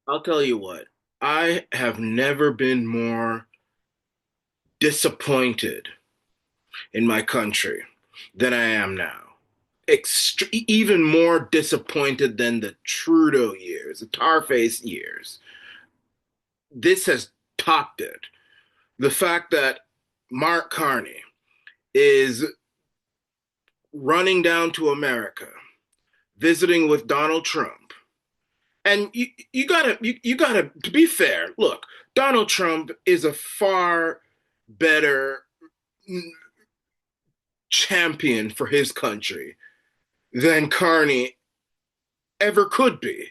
I'll tell you what, I have never been more disappointed in my country than I am now. Even more disappointed than the Trudeau years, the Tarface years. This has topped it. The fact that Mark Carney is running down to America, visiting with Donald Trump. And you gotta to be fair, look, Donald Trump is a far better champion for his country than Carney ever could be.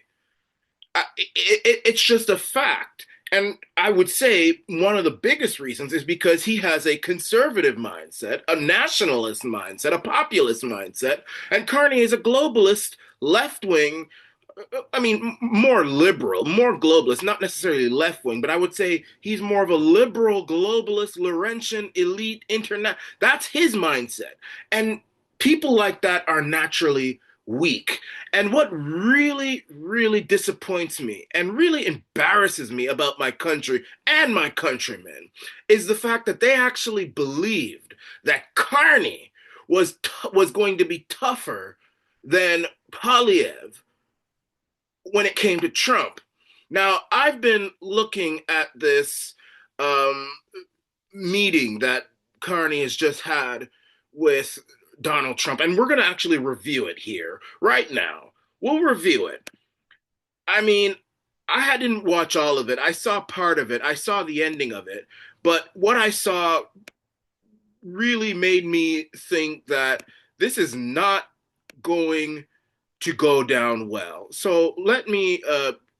It's just a fact. And I would say one of the biggest reasons is because he has a conservative mindset, a nationalist mindset, a populist mindset, and Carney is a globalist, left wing. I mean, more liberal, more globalist, not necessarily left wing, but I would say he's more of a liberal, globalist, Laurentian, elite, internet. That's his mindset. And people like that are naturally weak. And what really, really disappoints me and really embarrasses me about my country and my countrymen is the fact that they actually believed that Carney was going to be tougher than Polyev when it came to Trump. Now, I've been looking at this um, meeting that Carney has just had with Donald Trump, and we're going to actually review it here right now. We'll review it. I mean, didn't watch all of it. I saw part of it. I saw the ending of it. But what I saw really made me think that this is not going to go down well. So let me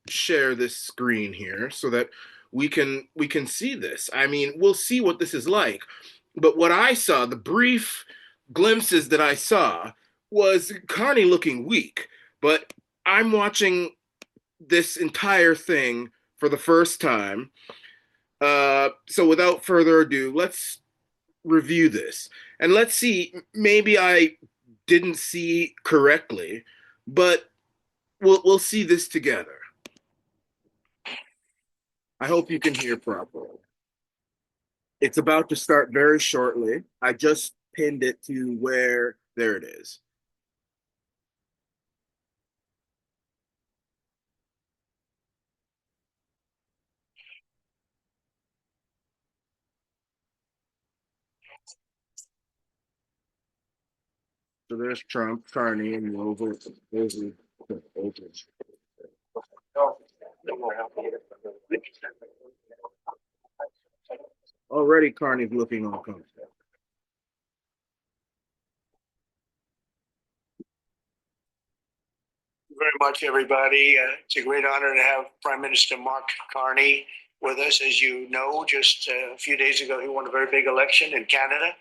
share this screen here so that we can see this. I mean, we'll see what this is like. But what I saw, the brief glimpses that I saw, was Carney looking weak. But I'm watching this entire thing for the first time. So without further ado, let's review this. And let's see, maybe I didn't see correctly, but we'll see this together. I hope you can hear properly. It's about to start very shortly. I just pinned it to where there it is. So there's Trump, Carney, and the over. Already Carney's looking all comfortable. Very much, everybody. It's a great honor to have Prime Minister Mark Carney with us. As you know, just a few days ago, he won a very big election in Canada.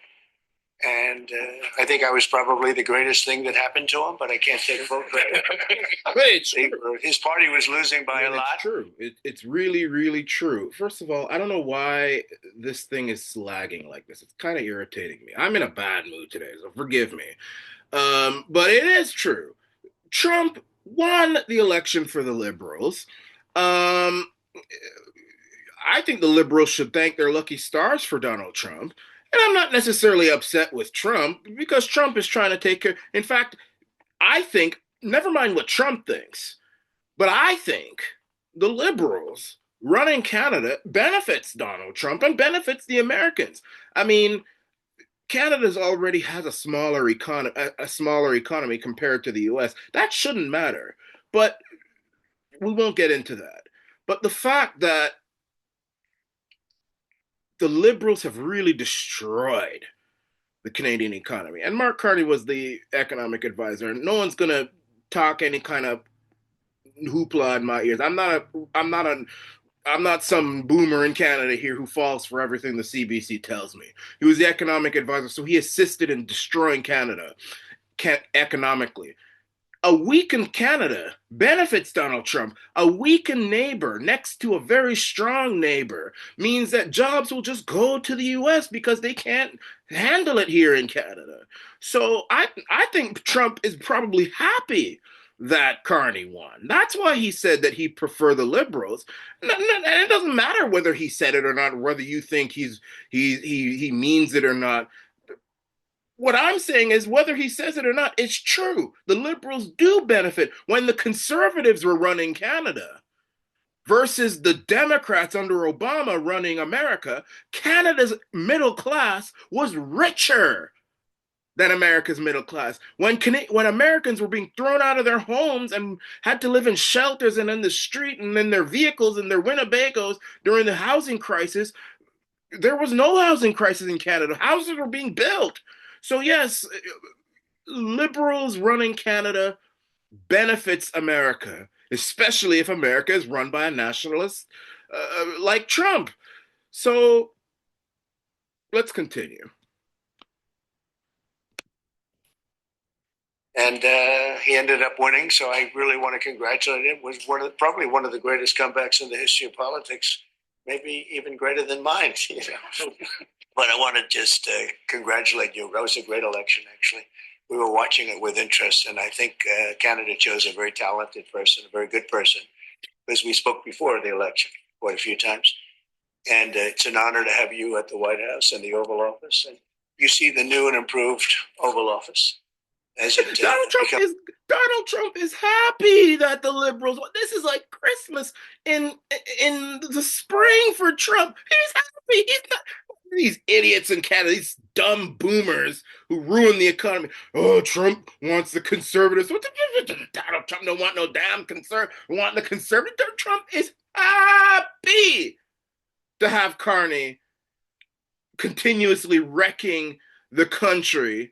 And I think I was probably the greatest thing that happened to him, but I can't take full credit. His party was losing by a lot. It's true. It's really, really true. First of all, I don't know why this thing is slagging like this. It's kind of irritating me. I'm in a bad mood today, so forgive me. But it is true. Trump won the election for the liberals. Um, I think the liberals should thank their lucky stars for Donald Trump. And I'm not necessarily upset with Trump because Trump is trying to take care. In fact, I think, never mind what Trump thinks, but I think the liberals running Canada benefits Donald Trump and benefits the Americans. I mean, Canada's already has a smaller economy compared to the US. That shouldn't matter. But we won't get into that. But the fact that the liberals have really destroyed the Canadian economy. And Mark Carney was the economic advisor, and no one's gonna talk any kind of hoopla in my ears. I'm not some boomer in Canada here who falls for everything the CBC tells me. He was the economic advisor, so he assisted in destroying Canada economically. A weakened Canada benefits Donald Trump. A weakened neighbor next to a very strong neighbor means that jobs will just go to the US because they can't handle it here in Canada. So I think Trump is probably happy that Carney won. That's why he said that he preferred the liberals. And it doesn't matter whether he said it or not, whether you think he means it or not. What I'm saying is, whether he says it or not, it's true. The liberals do benefit. When the conservatives were running Canada versus the Democrats under Obama running America, Canada's middle class was richer than America's middle class. When Americans were being thrown out of their homes and had to live in shelters and in the street and in their vehicles and their Winnebagos during the housing crisis, there was no housing crisis in Canada. Houses were being built. So yes, liberals running Canada benefits America, especially if America is run by a nationalist like Trump. So let's continue. And he ended up winning, so I really want to congratulate him. It was probably one of the greatest comebacks in the history of politics, maybe even greater than mine. You know? But I want to just congratulate you. That was a great election, actually. We were watching it with interest, and I think Canada chose a very talented person, a very good person, because we spoke before the election quite a few times. And it's an honor to have you at the White House and the Oval Office. And you see the new and improved Oval Office. As it, Donald Trump is happy that the liberals. This is like Christmas in the spring for Trump. He's happy. He's not these idiots in Canada, these dumb boomers who ruin the economy. Oh, Trump wants the conservatives. Donald Trump don't want no damn conservative. Want the conservative? Trump is happy to have Carney continuously wrecking the country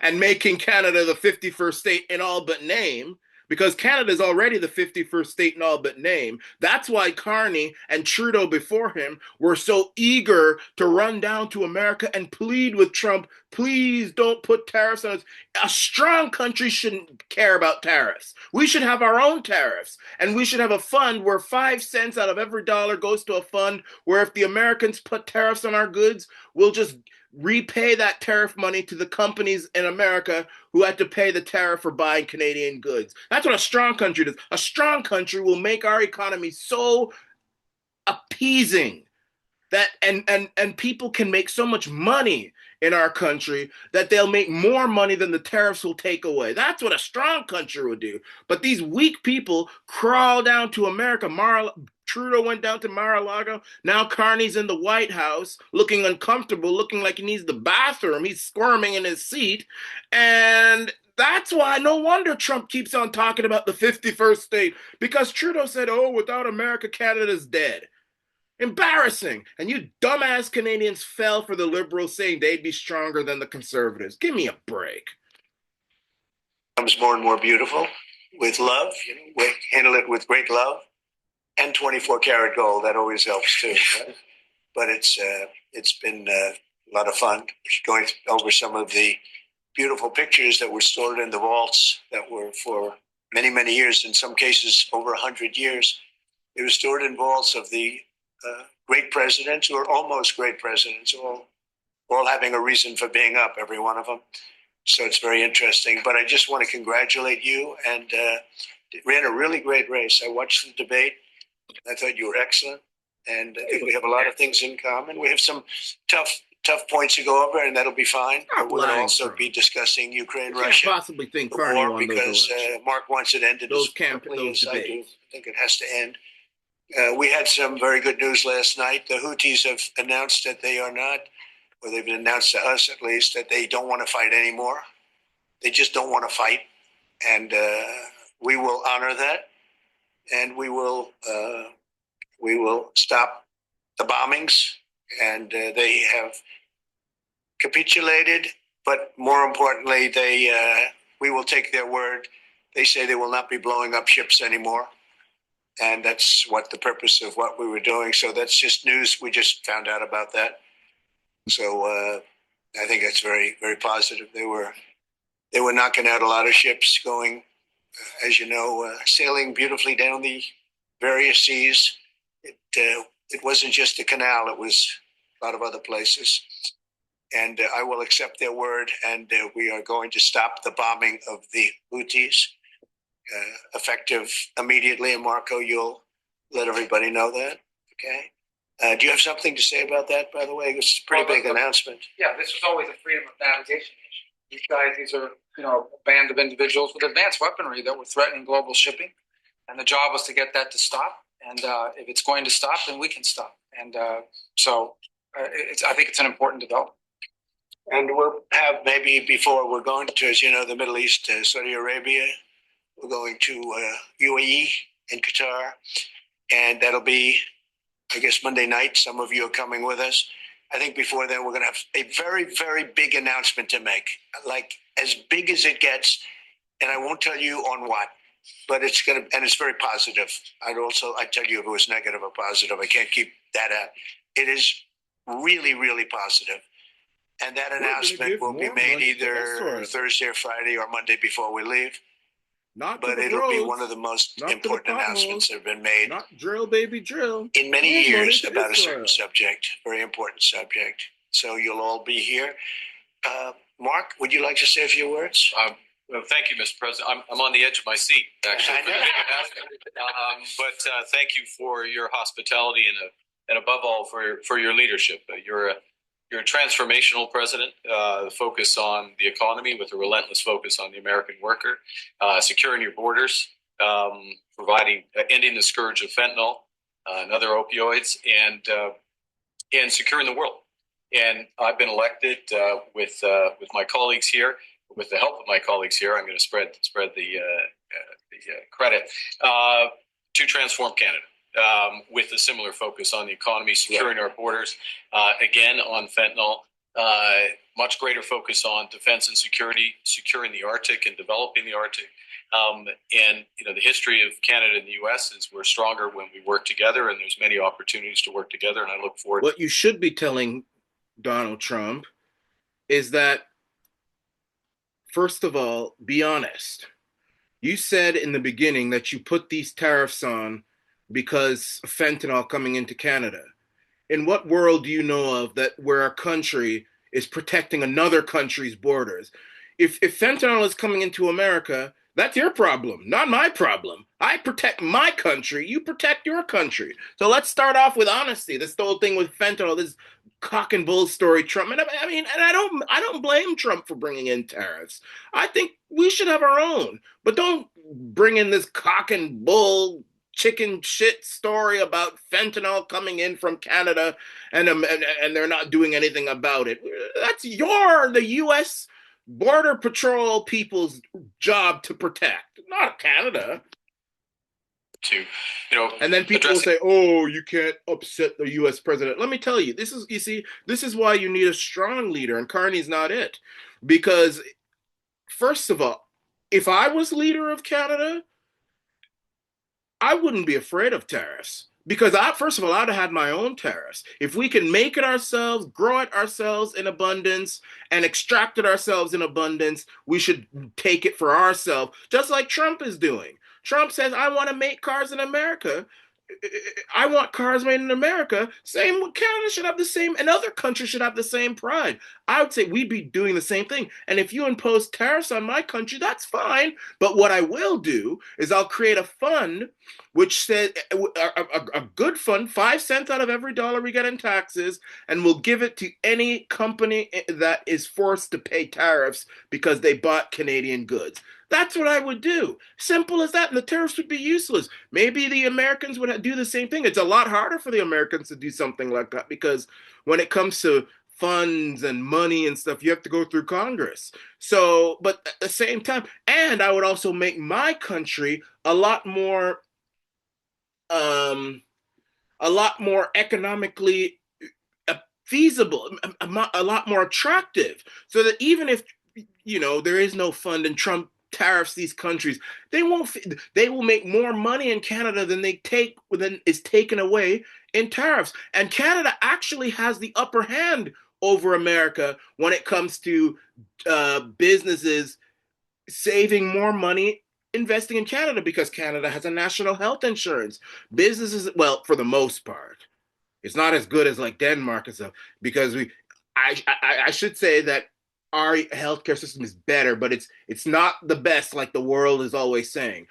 and making Canada the 51st state in all but name, because Canada is already the 51st state in all but name. That's why Carney and Trudeau before him were so eager to run down to America and plead with Trump, please don't put tariffs on us. A strong country shouldn't care about tariffs. We should have our own tariffs, and we should have a fund where 5 cents out of every dollar goes to a fund where if the Americans put tariffs on our goods, we'll just repay that tariff money to the companies in America who had to pay the tariff for buying Canadian goods. That's what a strong country does. A strong country will make our economy so appeasing that and people can make so much money in our country that they'll make more money than the tariffs will take away. That's what a strong country would do. But these weak people crawl down to America. Trudeau went down to Mar-a-Lago. Now Carney's in the White House looking uncomfortable, looking like he needs the bathroom. He's squirming in his seat. And that's why no wonder Trump keeps on talking about the 51st state, because Trudeau said, oh, without America, Canada's dead. Embarrassing. And you dumbass Canadians fell for the liberals saying they'd be stronger than the conservatives. Give me a break. Becomes more and more beautiful with love. We handle it with great love and 24 karat gold. That always helps too. Right? But it's been a lot of fun going over some of the beautiful pictures that were stored in the vaults that were for many, many years, in some cases over 100 years. It was stored in vaults of the great presidents, or almost great presidents, all having a reason for being up, every one of them. So it's very interesting. But I just want to congratulate you, and ran a really great race. I watched the debate. I thought you were excellent, and I think we have a lot of things in common. We have some tough points to go over, and that'll be fine. We'll also be discussing Ukraine, Russia, possibly think the war, because Mark wants it ended as quickly as I do. I think it has to end. We had some very good news last night. The Houthis have announced that they are not, or they've announced to us at least, that they don't want to fight anymore. They just don't want to fight. And we will honor that. And we will stop the bombings. And they have capitulated. But more importantly, we will take their word. They say they will not be blowing up ships anymore. And that's what the purpose of what we were doing. So that's just news. We just found out about that. So I think that's very, very positive. They were knocking out a lot of ships going, as you know, sailing beautifully down the various seas. It wasn't just the canal. It was a lot of other places. and I will accept their word, and we are going to stop the bombing of the Houthis, effective immediately. And Marco, you'll let everybody know that, okay? Do you have something to say about that, by the way? It's a pretty big announcement. Yeah, this was always a freedom of navigation issue. These are, a band of individuals with advanced weaponry that were threatening global shipping. And the job was to get that to stop. And if it's going to stop, then we can stop. And I think it's an important development. And we'll have maybe before we're going to, as you know, the Middle East, Saudi Arabia. We're going to UAE and Qatar. And that'll be, I guess, Monday night. Some of you are coming with us. I think before then, we're going to have a very, very big announcement to make, like as big as it gets. And I won't tell you on what, but it's going to, and it's very positive. I'd tell you if it was negative or positive. I can't keep that out. It is really, really positive. And that announcement will be made either Thursday or Friday or Monday before we leave. But it'll be one of the most important announcements that have been made. Not drill, baby, drill. In many years about a certain subject, very important subject. So you'll all be here. Mark, would you like to say a few words? Well, thank you, Mr. President. I'm on the edge of my seat, actually. But thank you for your hospitality and above all for your leadership. You're a transformational president, focus on the economy with a relentless focus on the American worker, securing your borders, ending the scourge of fentanyl and other opioids, and securing the world. And I've been elected with my colleagues here, with the help of my colleagues here. I'm going to spread the credit to transform Canada. With a similar focus on the economy, securing our borders, again on fentanyl, much greater focus on defense and security, securing the Arctic and developing the Arctic. And the history of Canada and the U.S. is we're stronger when we work together, and there's many opportunities to work together. And I look forward. What you should be telling Donald Trump is that, first of all, be honest. You said in the beginning that you put these tariffs on because of fentanyl coming into Canada. In what world do you know of that where a country is protecting another country's borders? If fentanyl is coming into America, that's your problem, not my problem. I protect my country, you protect your country. So let's start off with honesty. This whole thing with fentanyl, this cock and bull story, Trump. And I don't blame Trump for bringing in tariffs. I think we should have our own, but don't bring in this cock and bull chicken shit story about fentanyl coming in from Canada and they're not doing anything about it. That's the U.S. Border Patrol people's job to protect, not Canada. And then people will say, "Oh, you can't upset the U.S. president." Let me tell you, this is why you need a strong leader, and Carney's not it. Because, first of all, if I was leader of Canada, I wouldn't be afraid of tariffs because first of all, I'd have had my own tariffs. If we can make it ourselves, grow it ourselves in abundance, and extract it ourselves in abundance, we should take it for ourselves, just like Trump is doing. Trump says, I want to make cars in America. I want cars made in America. Same, Canada should have the same, and other countries should have the same pride. I would say we'd be doing the same thing. And if you impose tariffs on my country, that's fine. But what I will do is I'll create a fund which says a good fund, 5 cents out of every dollar we get in taxes, and we'll give it to any company that is forced to pay tariffs because they bought Canadian goods. That's what I would do. Simple as that. And the tariffs would be useless. Maybe the Americans would do the same thing. It's a lot harder for the Americans to do something like that because when it comes to funds and money and stuff, you have to go through Congress. So, but at the same time, and I would also make my country a lot more economically feasible, a lot more attractive, so that even if there is no fund and Trump tariffs these countries, they will make more money in Canada than is taken away in tariffs. And Canada actually has the upper hand over America when it comes to businesses saving more money investing in Canada because Canada has a national health insurance. Businesses, well, for the most part, it's not as good as like Denmark and stuff because I should say that our healthcare system is better, but it's not the best like the world is always saying.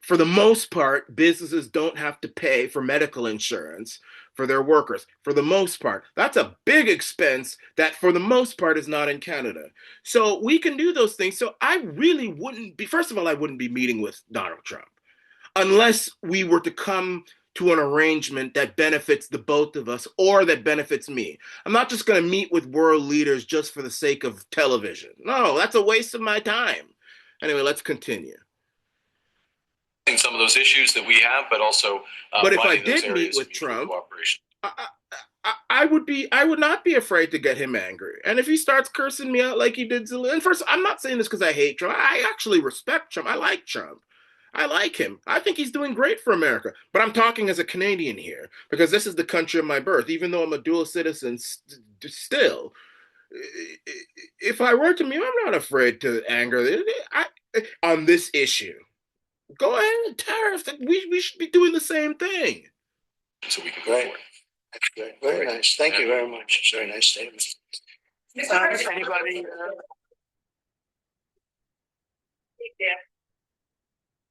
For the most part, businesses don't have to pay for medical insurance for their workers. For the most part, that's a big expense that, for the most part, is not in Canada. So we can do those things. So I really wouldn't be. First of all, I wouldn't be meeting with Donald Trump unless we were to come to an arrangement that benefits the both of us or that benefits me. I'm not just going to meet with world leaders just for the sake of television. No, that's a waste of my time. Anyway, let's continue. Some of those issues that we have, but also but if I finding those did meet areas of with mutual Trump, cooperation. I would not be afraid to get him angry. And if he starts cursing me out like he did Zelensky, and first, I'm not saying this because I hate Trump. I actually respect Trump. I like Trump. I like him. I think he's doing great for America. But I'm talking as a Canadian here because this is the country of my birth. Even though I'm a dual citizen, still, if I were to meet, I'm not afraid to anger on this issue. Go ahead, tariff. We should be doing the same thing. So we can go forward. That's good. Very nice. Thank you very much. It's a very nice statement. Anybody?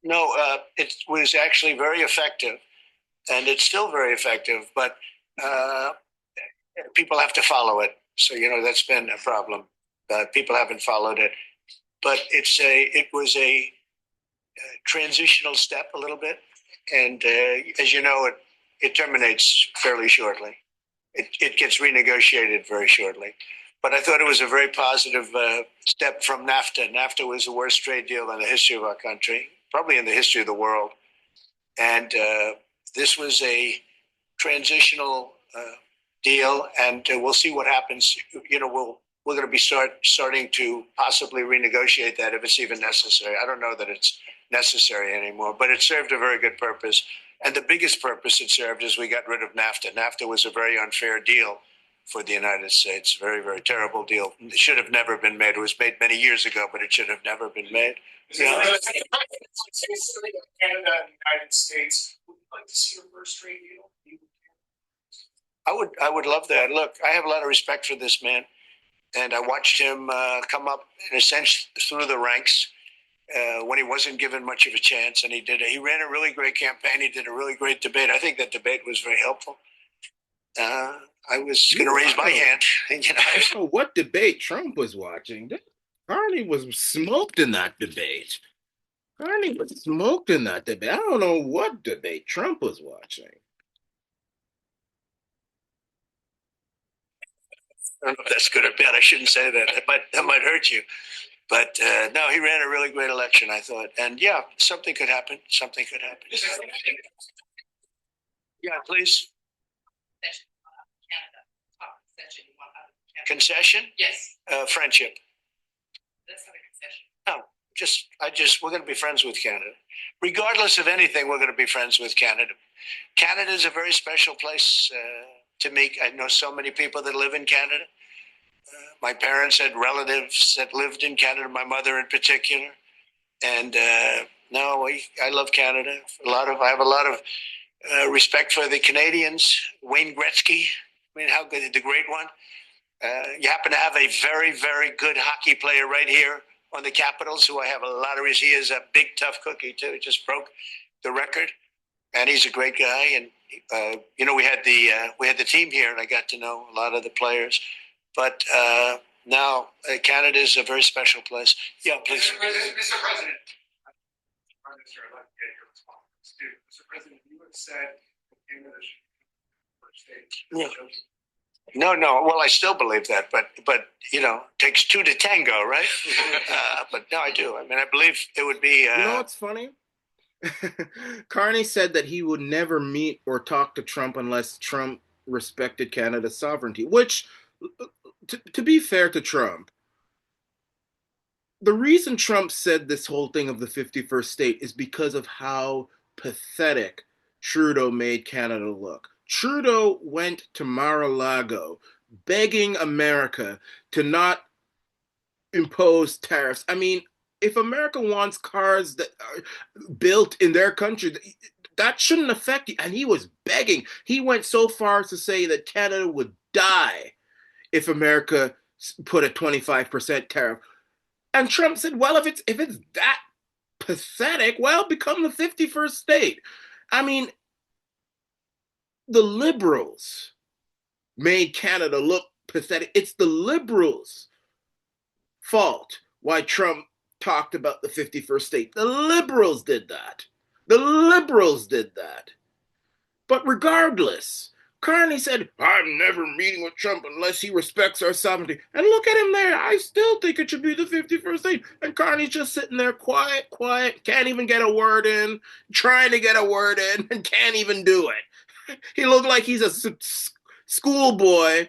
No, it was actually very effective, and it's still very effective, but people have to follow it. So, that's been a problem. People haven't followed it. But it was a transitional step a little bit. And as you know, it terminates fairly shortly. It gets renegotiated very shortly. But I thought it was a very positive step from NAFTA. NAFTA was the worst trade deal in the history of our country, probably in the history of the world. And this was a transitional deal, and we'll see what happens. We're going to be starting to possibly renegotiate that if it's even necessary. I don't know that it's necessary anymore, but it served a very good purpose. And the biggest purpose it served is we got rid of NAFTA. NAFTA was a very unfair deal for the United States. Very, very terrible deal. It should have never been made. It was made many years ago, but it should have never been made. Canada and the United States. Would you like to see a first trade deal? I would love that. Look, I have a lot of respect for this man, and I watched him come up in a sense through the ranks when he wasn't given much of a chance, and he ran a really great campaign. He did a really great debate. I think that debate was very helpful. I was going to raise my hand. I don't know what debate Trump was watching. Carney was smoked in that debate. I don't know what debate Trump was watching. I don't know if that's good or bad. I shouldn't say that. That might hurt you. But no, he ran a really great election, I thought. And yeah, something could happen. Yeah, please. Concession? Yes. Friendship. That's not a concession. No, we're going to be friends with Canada. Regardless of anything, we're going to be friends with Canada. Canada is a very special place to me. I know so many people that live in Canada. My parents had relatives that lived in Canada, my mother in particular. And no, I love Canada. I have a lot of respect for the Canadians. Wayne Gretzky, how good, the great one. You happen to have a very, very good hockey player right here on the Capitals, who I have a lot of respect. He is a big, tough cookie, too. He just broke the record, and he's a great guy. And, we had the team here, and I got to know a lot of the players. But now Canada is a very special place. Yeah, please. Mr. President, Mr. President, you have said Canada should No. Well, I still believe that, but it takes two to tango, right? But no, I do. I believe it would be. You know what's funny? Carney said that he would never meet or talk to Trump unless Trump respected Canada's sovereignty. Which, to be fair to Trump, the reason Trump said this whole thing of the 51st state is because of how pathetic Trudeau made Canada look. Trudeau went to Mar-a-Lago begging America to not impose tariffs. If America wants cars that are built in their country, that shouldn't affect you. And he was begging. He went so far as to say that Canada would die if America put a 25% tariff. And Trump said, well, if it's that pathetic, well, become the 51st state. I mean, the liberals made Canada look pathetic. It's the liberals' fault why Trump talked about the 51st state. The liberals did that. The liberals did that. But regardless, Carney said, I'm never meeting with Trump unless he respects our sovereignty. And look at him there. I still think it should be the 51st state. And Carney's just sitting there quiet, can't even get a word in, trying to get a word in, and can't even do it. He looked like he's a schoolboy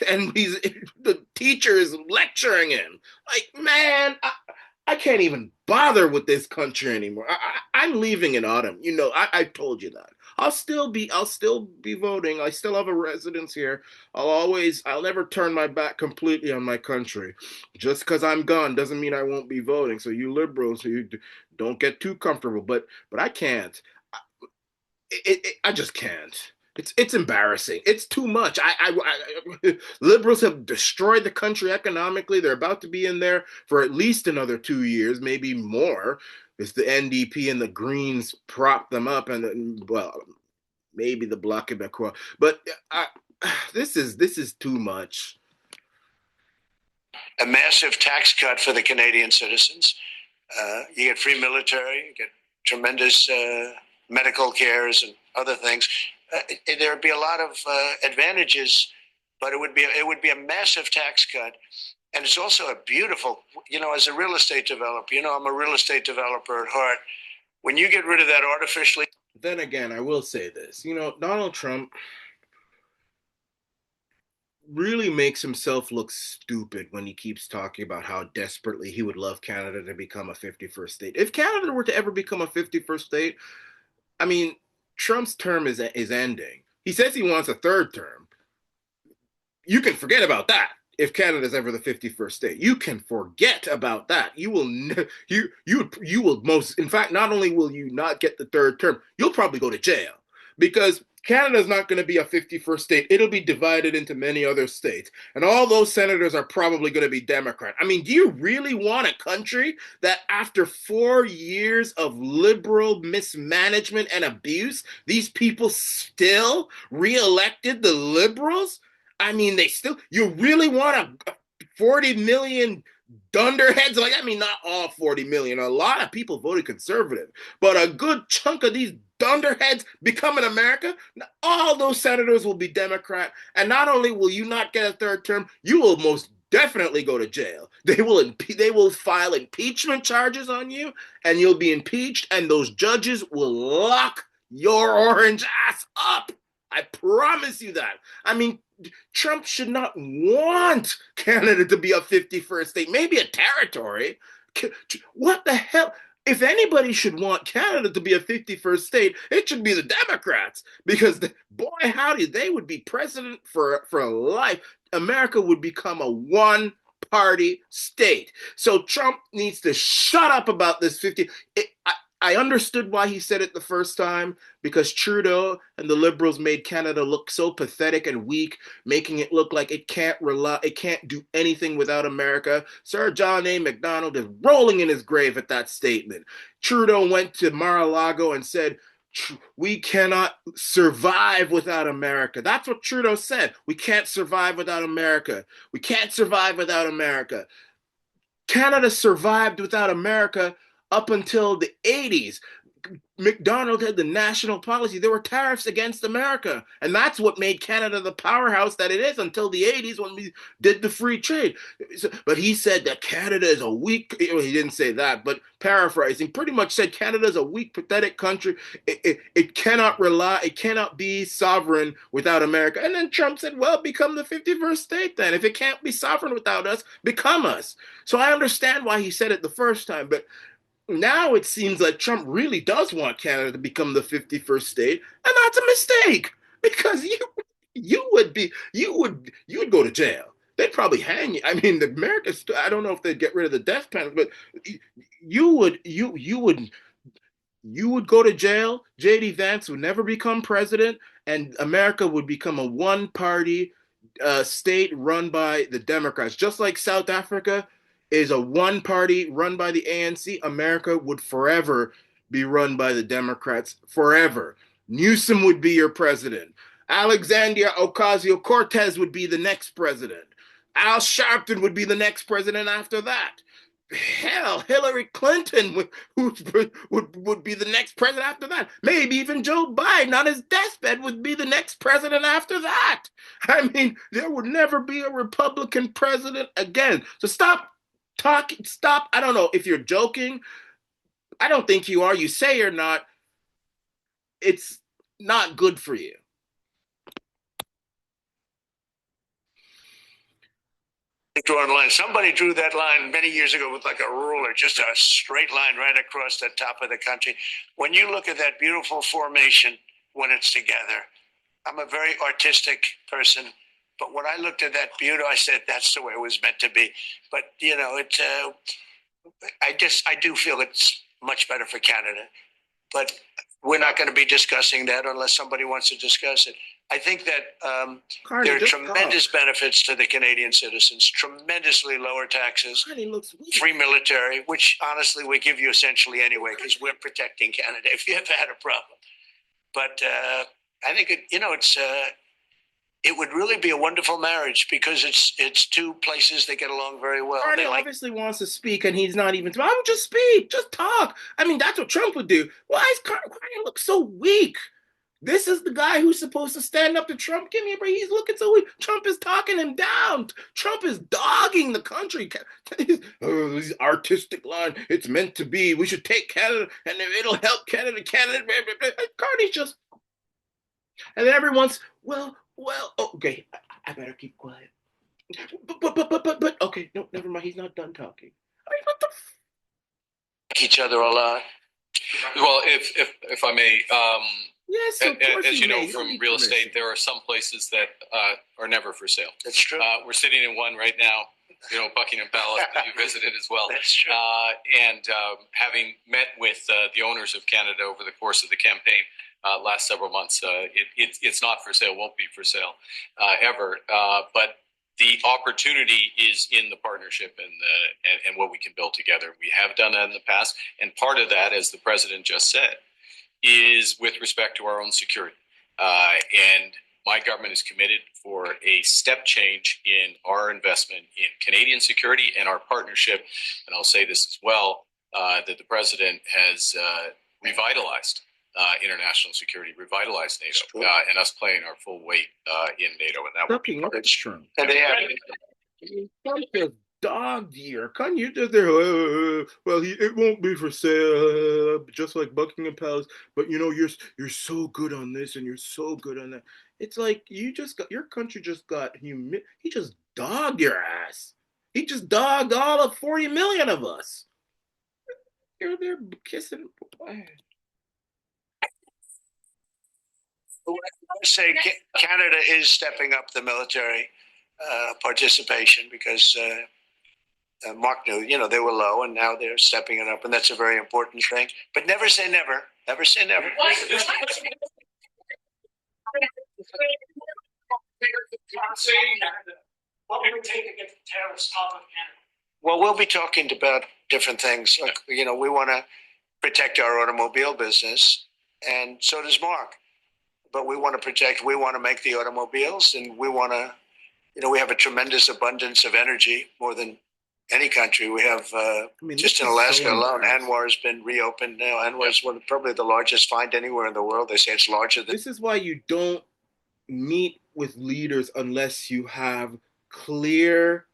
and the teacher is lecturing him. Like, man, I can't even bother with this country anymore. I'm leaving in autumn. I told you that. I'll still be voting. I still have a residence here. I'll never turn my back completely on my country. Just because I'm gone doesn't mean I won't be voting. So you liberals, you don't get too comfortable. But I can't. I just can't. It's embarrassing. It's too much. Liberals have destroyed the country economically. They're about to be in there for at least another 2 years, maybe more. It's the NDP and the Greens prop them up, and well, maybe the Bloc Québécois. But this is too much. A massive tax cut for the Canadian citizens. You get free military, you get tremendous medical cares and other things. There would be a lot of advantages, but it would be a massive tax cut. And it's also a beautiful, as a real estate developer, I'm a real estate developer at heart. When you get rid of that artificially. Then again, I will say this, Donald Trump really makes himself look stupid when he keeps talking about how desperately he would love Canada to become a 51st state. If Canada were to ever become a 51st state, I mean, Trump's term is ending. He says he wants a third term. You can forget about that. If Canada's ever the 51st state, you can forget about that. You will most, in fact, not only will you not get the third term, you'll probably go to jail, because Canada's not going to be a 51st state. It'll be divided into many other states. And all those senators are probably going to be Democrat. I mean, do you really want a country that after 4 years of liberal mismanagement and abuse, these people still reelected the liberals? I mean, you really want a 40 million dunderheads? Like, I mean, not all 40 million. A lot of people voted conservative, but a good chunk of these dunderheads become in America. All those senators will be Democrat. And not only will you not get a third term, you will most definitely go to jail. They will file impeachment charges on you, and you'll be impeached, and those judges will lock your orange ass up. I promise you that. I mean, Trump should not want Canada to be a 51st state, maybe a territory. What the hell? If anybody should want Canada to be a 51st state, it should be the Democrats, because boy, howdy, they would be president for life. America would become a one-party state. So Trump needs to shut up about this 50. I understood why he said it the first time, because Trudeau and the Liberals made Canada look so pathetic and weak, making it look like it can't do anything without America. Sir John A. Macdonald is rolling in his grave at that statement. Trudeau went to Mar-a-Lago and said, we cannot survive without America. That's what Trudeau said. We can't survive without America. We can't survive without America. Canada survived without America up until the 80s. McDonald had the national policy. There were tariffs against America. And that's what made Canada the powerhouse that it is until the 80s, when we did the free trade. But he said that Canada is a weak, he didn't say that, but paraphrasing, pretty much said Canada is a weak, pathetic country. It cannot be sovereign without America. And then Trump said, well, become the 51st state then. If it can't be sovereign without us, become us. So I understand why he said it the first time, but now it seems like Trump really does want Canada to become the 51st state, and that's a mistake, because you would go to jail. They'd probably hang you. I mean, the Americans, I don't know if they'd get rid of the death penalty, but you would go to jail. J.D. Vance would never become president, and America would become a one-party state run by the Democrats. Just like South Africa is a one party run by the ANC, America would forever be run by the Democrats. Forever. Newsom would be your president. Alexandria Ocasio Cortez would be the next president. Al Sharpton would be the next president after that. Hell, Hillary Clinton would be the next president after that. Maybe even Joe Biden on his deathbed would be the next president after that. I mean, there would never be a Republican president again. So stop talking. Stop. I don't know if you're joking. I don't think you are. You say you're not. It's not good for you. Drawing a line. Somebody drew that line many years ago with like a ruler, just a straight line right across the top of the country. When you look at that beautiful formation when it's together, I'm a very artistic person, but when I looked at that beauty, I said that's the way it was meant to be. But you know, I do feel it's much better for Canada, but we're not going to be discussing that unless somebody wants to discuss it. I think that Carney, there are tremendous benefits to the Canadian citizens, tremendously lower taxes, free military, which honestly we give you essentially anyway because we're protecting Canada if you ever had a problem. But I think it would really be a wonderful marriage because it's two places that get along very well. Carney obviously wants to speak, and he's not even. I would just speak, just talk. I mean, that's what Trump would do. Why is Carney look so weak? This is the guy who's supposed to stand up to Trump. Give me a break. He's looking so weak. Trump is talking him down. Trump is dogging the country. This artistic line. It's meant to be. We should take Canada, and it'll help Canada. Carney's just. And then everyone's, well, okay, I better keep quiet. But, okay, no, never mind. He's not done talking. I mean, what the each other a lot. Well, if I may, yes, as you know from real estate, there are some places that are never for sale. That's true. We're sitting in one right now. You know, Buckingham Palace that you visited as well. That's true. And having met with the owners of Canada over the course of the campaign last several months, it's not for sale, won't be for sale ever. But the opportunity is in the partnership and what we can build together. We have done that in the past, and part of that, as the president just said, is with respect to our own security. And my government is committed for a step change in our investment in Canadian security and our partnership. And I'll say this as well, that the president has revitalized international security, revitalized NATO, and us playing our full weight in NATO. And that would be that's true. And they have Trump is dog year. Can you just there? Well, it won't be for sale, just like Buckingham Palace. But you know, you're so good on this and you're so good on that. It's like you just got your country just got He just dogged your ass. He just dogged all of 40 million of us. You're there kissing. I would say Canada is stepping up the military participation because Mark knew, you know, they were low and now they're stepping it up, and that's a very important thing. But never say never. Never say never. Well, we'll be talking about different things. Like, you know, we want to protect our automobile business, and so does Mark. But we want to make the automobiles, and we want to, you know, we have a tremendous abundance of energy, more than any country. We have, just in Alaska alone, Anwar has been reopened now. Anwar is probably the largest find anywhere in the world. They say it's larger than. This is why you don't meet with leaders unless you have clear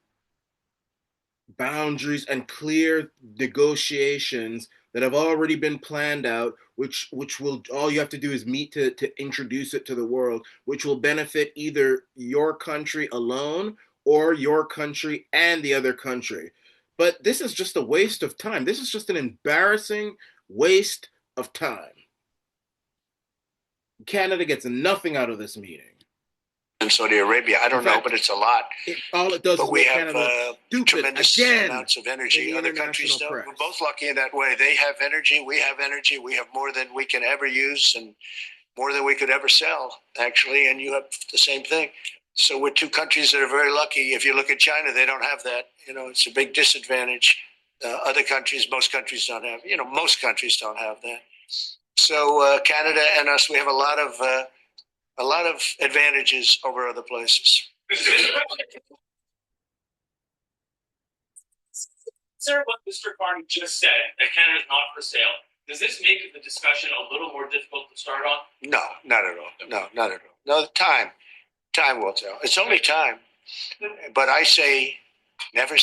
boundaries and clear negotiations that have already been planned out, which will, all you have to do is meet to introduce it to the world, which will benefit either your country alone or your country and the other country. But this is just a waste of time. This is just an embarrassing waste of time. Canada gets nothing out of this meeting. In Saudi Arabia, I don't know, but it's a lot. All it does but is we make have Canada stupid tremendous again amounts of energy. Other countries don't. press. We're both lucky in that way. They have energy. We have energy. We have more than we can ever use and more than we could ever sell, actually. And you have the same thing. So we're two countries that are very lucky. If you look at China, they don't have that. It's a big disadvantage. Other countries, most countries don't have. Most countries don't have that. So Canada and us, we have a lot of advantages over other places. Sir, what Mr. Carney just said, that Canada is not for sale, does this make the discussion a little more difficult to start on? No, not at all. No, not at all. No, time will tell. It's only time. But I say never.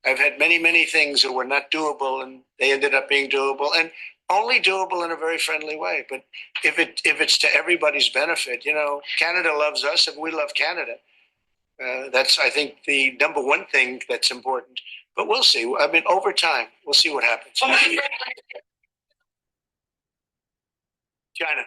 I've had many things that were not doable, and they ended up being doable, and only doable in a very friendly way. But if it's to everybody's benefit, Canada loves us, and we love Canada. That's, I think, the number one thing that's important. But we'll see. I mean, over time, we'll see what happens. China.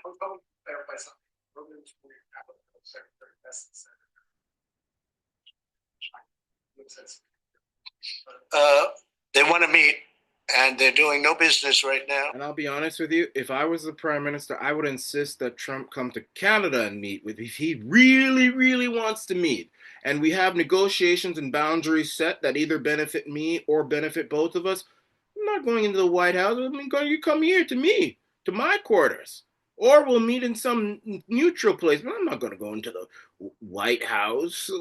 They want to meet, and they're doing no business right now. And I'll be honest with you, if I was the prime minister, I would insist that Trump come to Canada and meet with, if he really wants to meet. And we have negotiations and boundaries set that either benefit me or benefit both of us. I'm not going into the White House. You come here to me, to my quarters. Or we'll meet in some neutral place. But I'm not going to go into the White House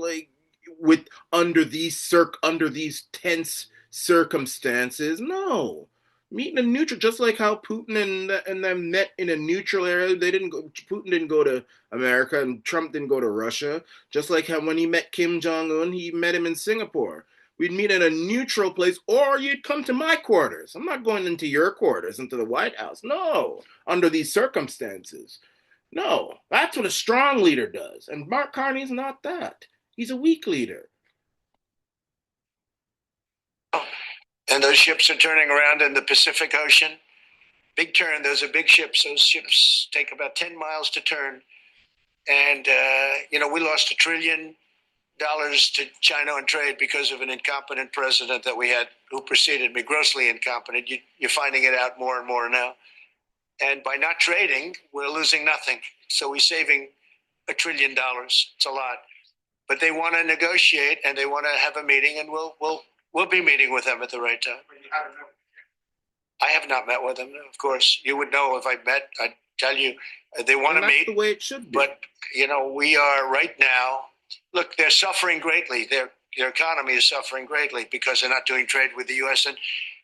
under these tense circumstances. No. Meet in a neutral, just like how Putin and them met in a neutral area. Putin didn't go to America and Trump didn't go to Russia. Just like how when he met Kim Jong-un, he met him in Singapore. We'd meet in a neutral place, or you'd come to my quarters. I'm not going into your quarters, into the White House. No, under these circumstances. No, that's what a strong leader does. And Mark Carney's not that. He's a weak leader. And those ships are turning around in the Pacific Ocean. Big turn. Those are big ships. Those ships take about 10 miles to turn. And, we lost $1 trillion to China on trade because of an incompetent president that we had who preceded me, grossly incompetent. You're finding it out more and more now. And by not trading, we're losing nothing. So we're saving $1 trillion. It's a lot. But they want to negotiate and they want to have a meeting, and we'll be meeting with them at the right time. I have not met with them, of course. You would know if I met. I'd tell you they want to meet. That's the way it should be. But, we are right now. Look, they're suffering greatly. Their economy is suffering greatly because they're not doing trade with the U.S.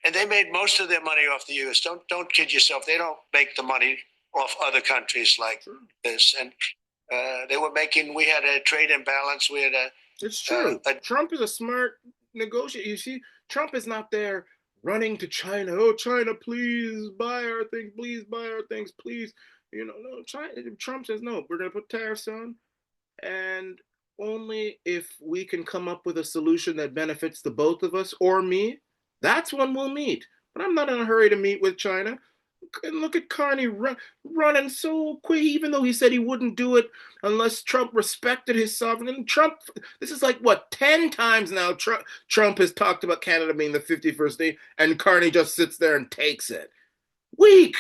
And they made most of their money off the U.S. Don't kid yourself. They don't make the money off other countries like this. And we had a trade imbalance. It's true. Trump is a smart negotiator. You see, Trump is not there running to China. Oh, China, please buy our things. Please buy our things. Please. No, Trump says, no, we're going to put tariffs on. And only if we can come up with a solution that benefits the both of us or me, that's when we'll meet. But I'm not in a hurry to meet with China. And look at Carney running so quick, even though he said he wouldn't do it unless Trump respected his sovereignty. This is 10 times now Trump has talked about Canada being the 51st state, and Carney just sits there and takes it. Weak.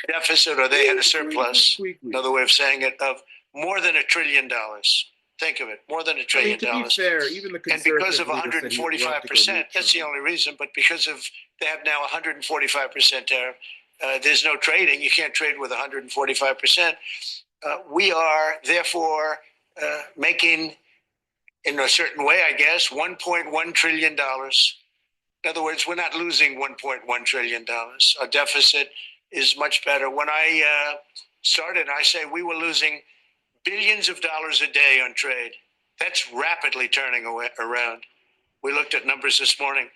Deficit, or they had a surplus, another way of saying it, of more than $1 trillion. Think of it, more than $1 trillion. To be fair, even the and because of 145%, that's the only reason. But because they have now 145% tariff, there's no trading. You can't trade with 145%. We are therefore making, in a certain way, I guess, $1.1 trillion. In other words, we're not losing $1.1 trillion. Our deficit is much better. When I started, I say we were losing billions of dollars a day on trade. That's rapidly turning around. We looked at numbers this morning.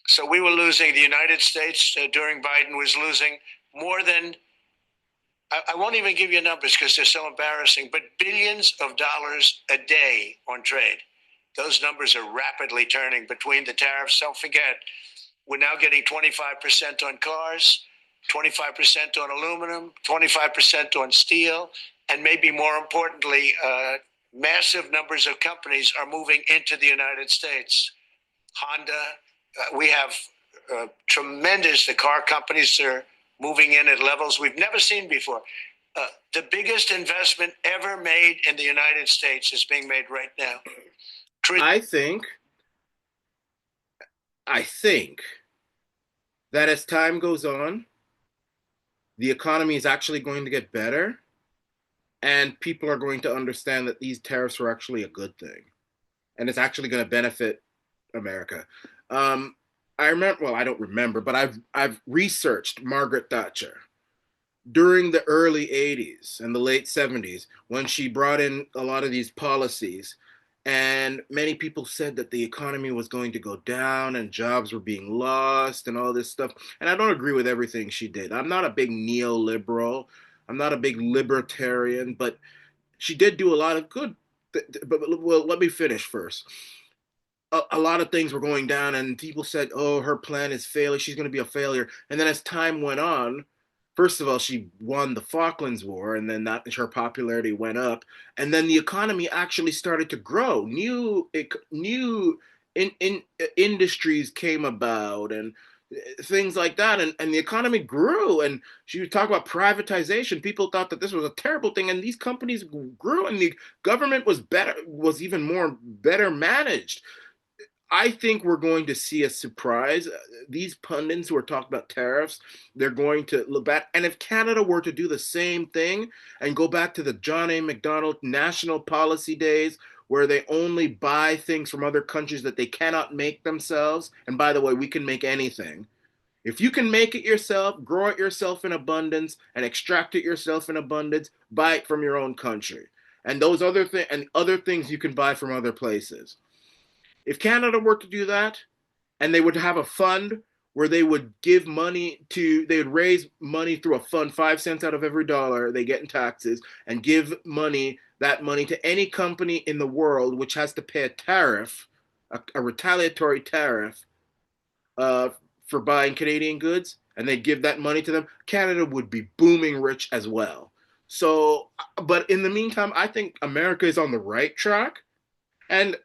So we were losing, the United States during Biden was losing more than, I won't even give you numbers because they're so embarrassing, but billions of dollars a day on trade. Those numbers are rapidly turning between the tariffs. Don't forget, we're now getting 25% on cars, 25% on aluminum, 25% on steel, and maybe more importantly, massive numbers of companies are moving into the United States. Honda, we have the car companies are moving in at levels we've never seen before. The biggest investment ever made in the United States is being made right now. I think I think that as time goes on, the economy is actually going to get better, and people are going to understand that these tariffs are actually a good thing, and it's actually going to benefit America. Um, I remember, well, I don't remember, but I've researched Margaret Thatcher during the early 80s and the late 70s when she brought in a lot of these policies. And many people said that the economy was going to go down and jobs were being lost and all this stuff. And I don't agree with everything she did. I'm not a big neoliberal, I'm not a big libertarian, but she did do a lot of good. But well, let me finish first. A lot of things were going down, and people said, "Oh, her plan is failing. She's going to be a failure." And then as time went on, first of all, she won the Falklands War, and then that her popularity went up, and then the economy actually started to grow. New industries came about, and things like that, and the economy grew. And she would talk about privatization. People thought that this was a terrible thing, and these companies grew, and the government was even more better managed. I think we're going to see a surprise. These pundits who are talking about tariffs, they're going to look back. And if Canada were to do the same thing and go back to the John A. Macdonald national policy days, where they only buy things from other countries that they cannot make themselves, and by the way, we can make anything. If you can make it yourself, grow it yourself in abundance, and extract it yourself in abundance, buy it from your own country. And those other things you can buy from other places. If Canada were to do that, and they would have a fund where they would they would raise money through a fund, 5 cents out of every dollar they get in taxes, and give that money to any company in the world which has to pay a tariff, a retaliatory tariff, uh, for buying Canadian goods, and they'd give that money to them, Canada would be booming rich as well. So, but in the meantime, I think America is on the right track, and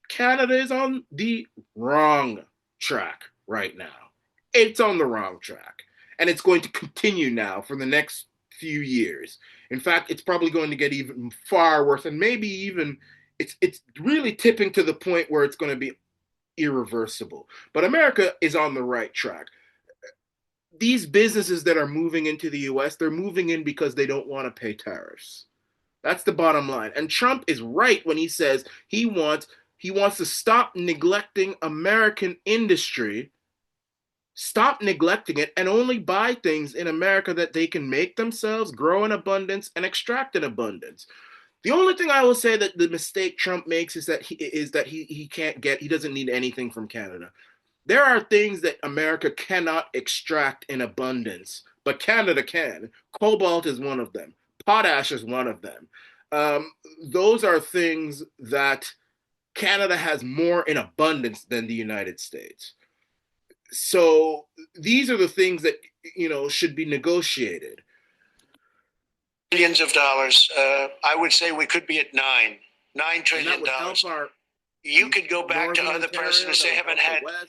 Canada is on the wrong track right now. It's on the wrong track. And it's going to continue now for the next few years. In fact, it's probably going to get even far worse, and maybe even it's really tipping to the point where it's going to be irreversible. But America is on the right track. These businesses that are moving into the US, they're moving in because they don't want to pay tariffs. That's the bottom line. And Trump is right when he says he wants to stop neglecting American industry, stop neglecting it, and only buy things in America that they can make themselves, grow in abundance, and extract in abundance. The only thing I will say that the mistake Trump makes is that he doesn't need anything from Canada. There are things that America cannot extract in abundance, but Canada can. Cobalt is one of them. Potash is one of them. Um, those are things that Canada has more in abundance than the United States. So these are the things that should be negotiated. Billions of dollars. I would say we could be at $9 And trillion. that would help our You could go back to Northern other Ontario, presidents. They that would haven't help had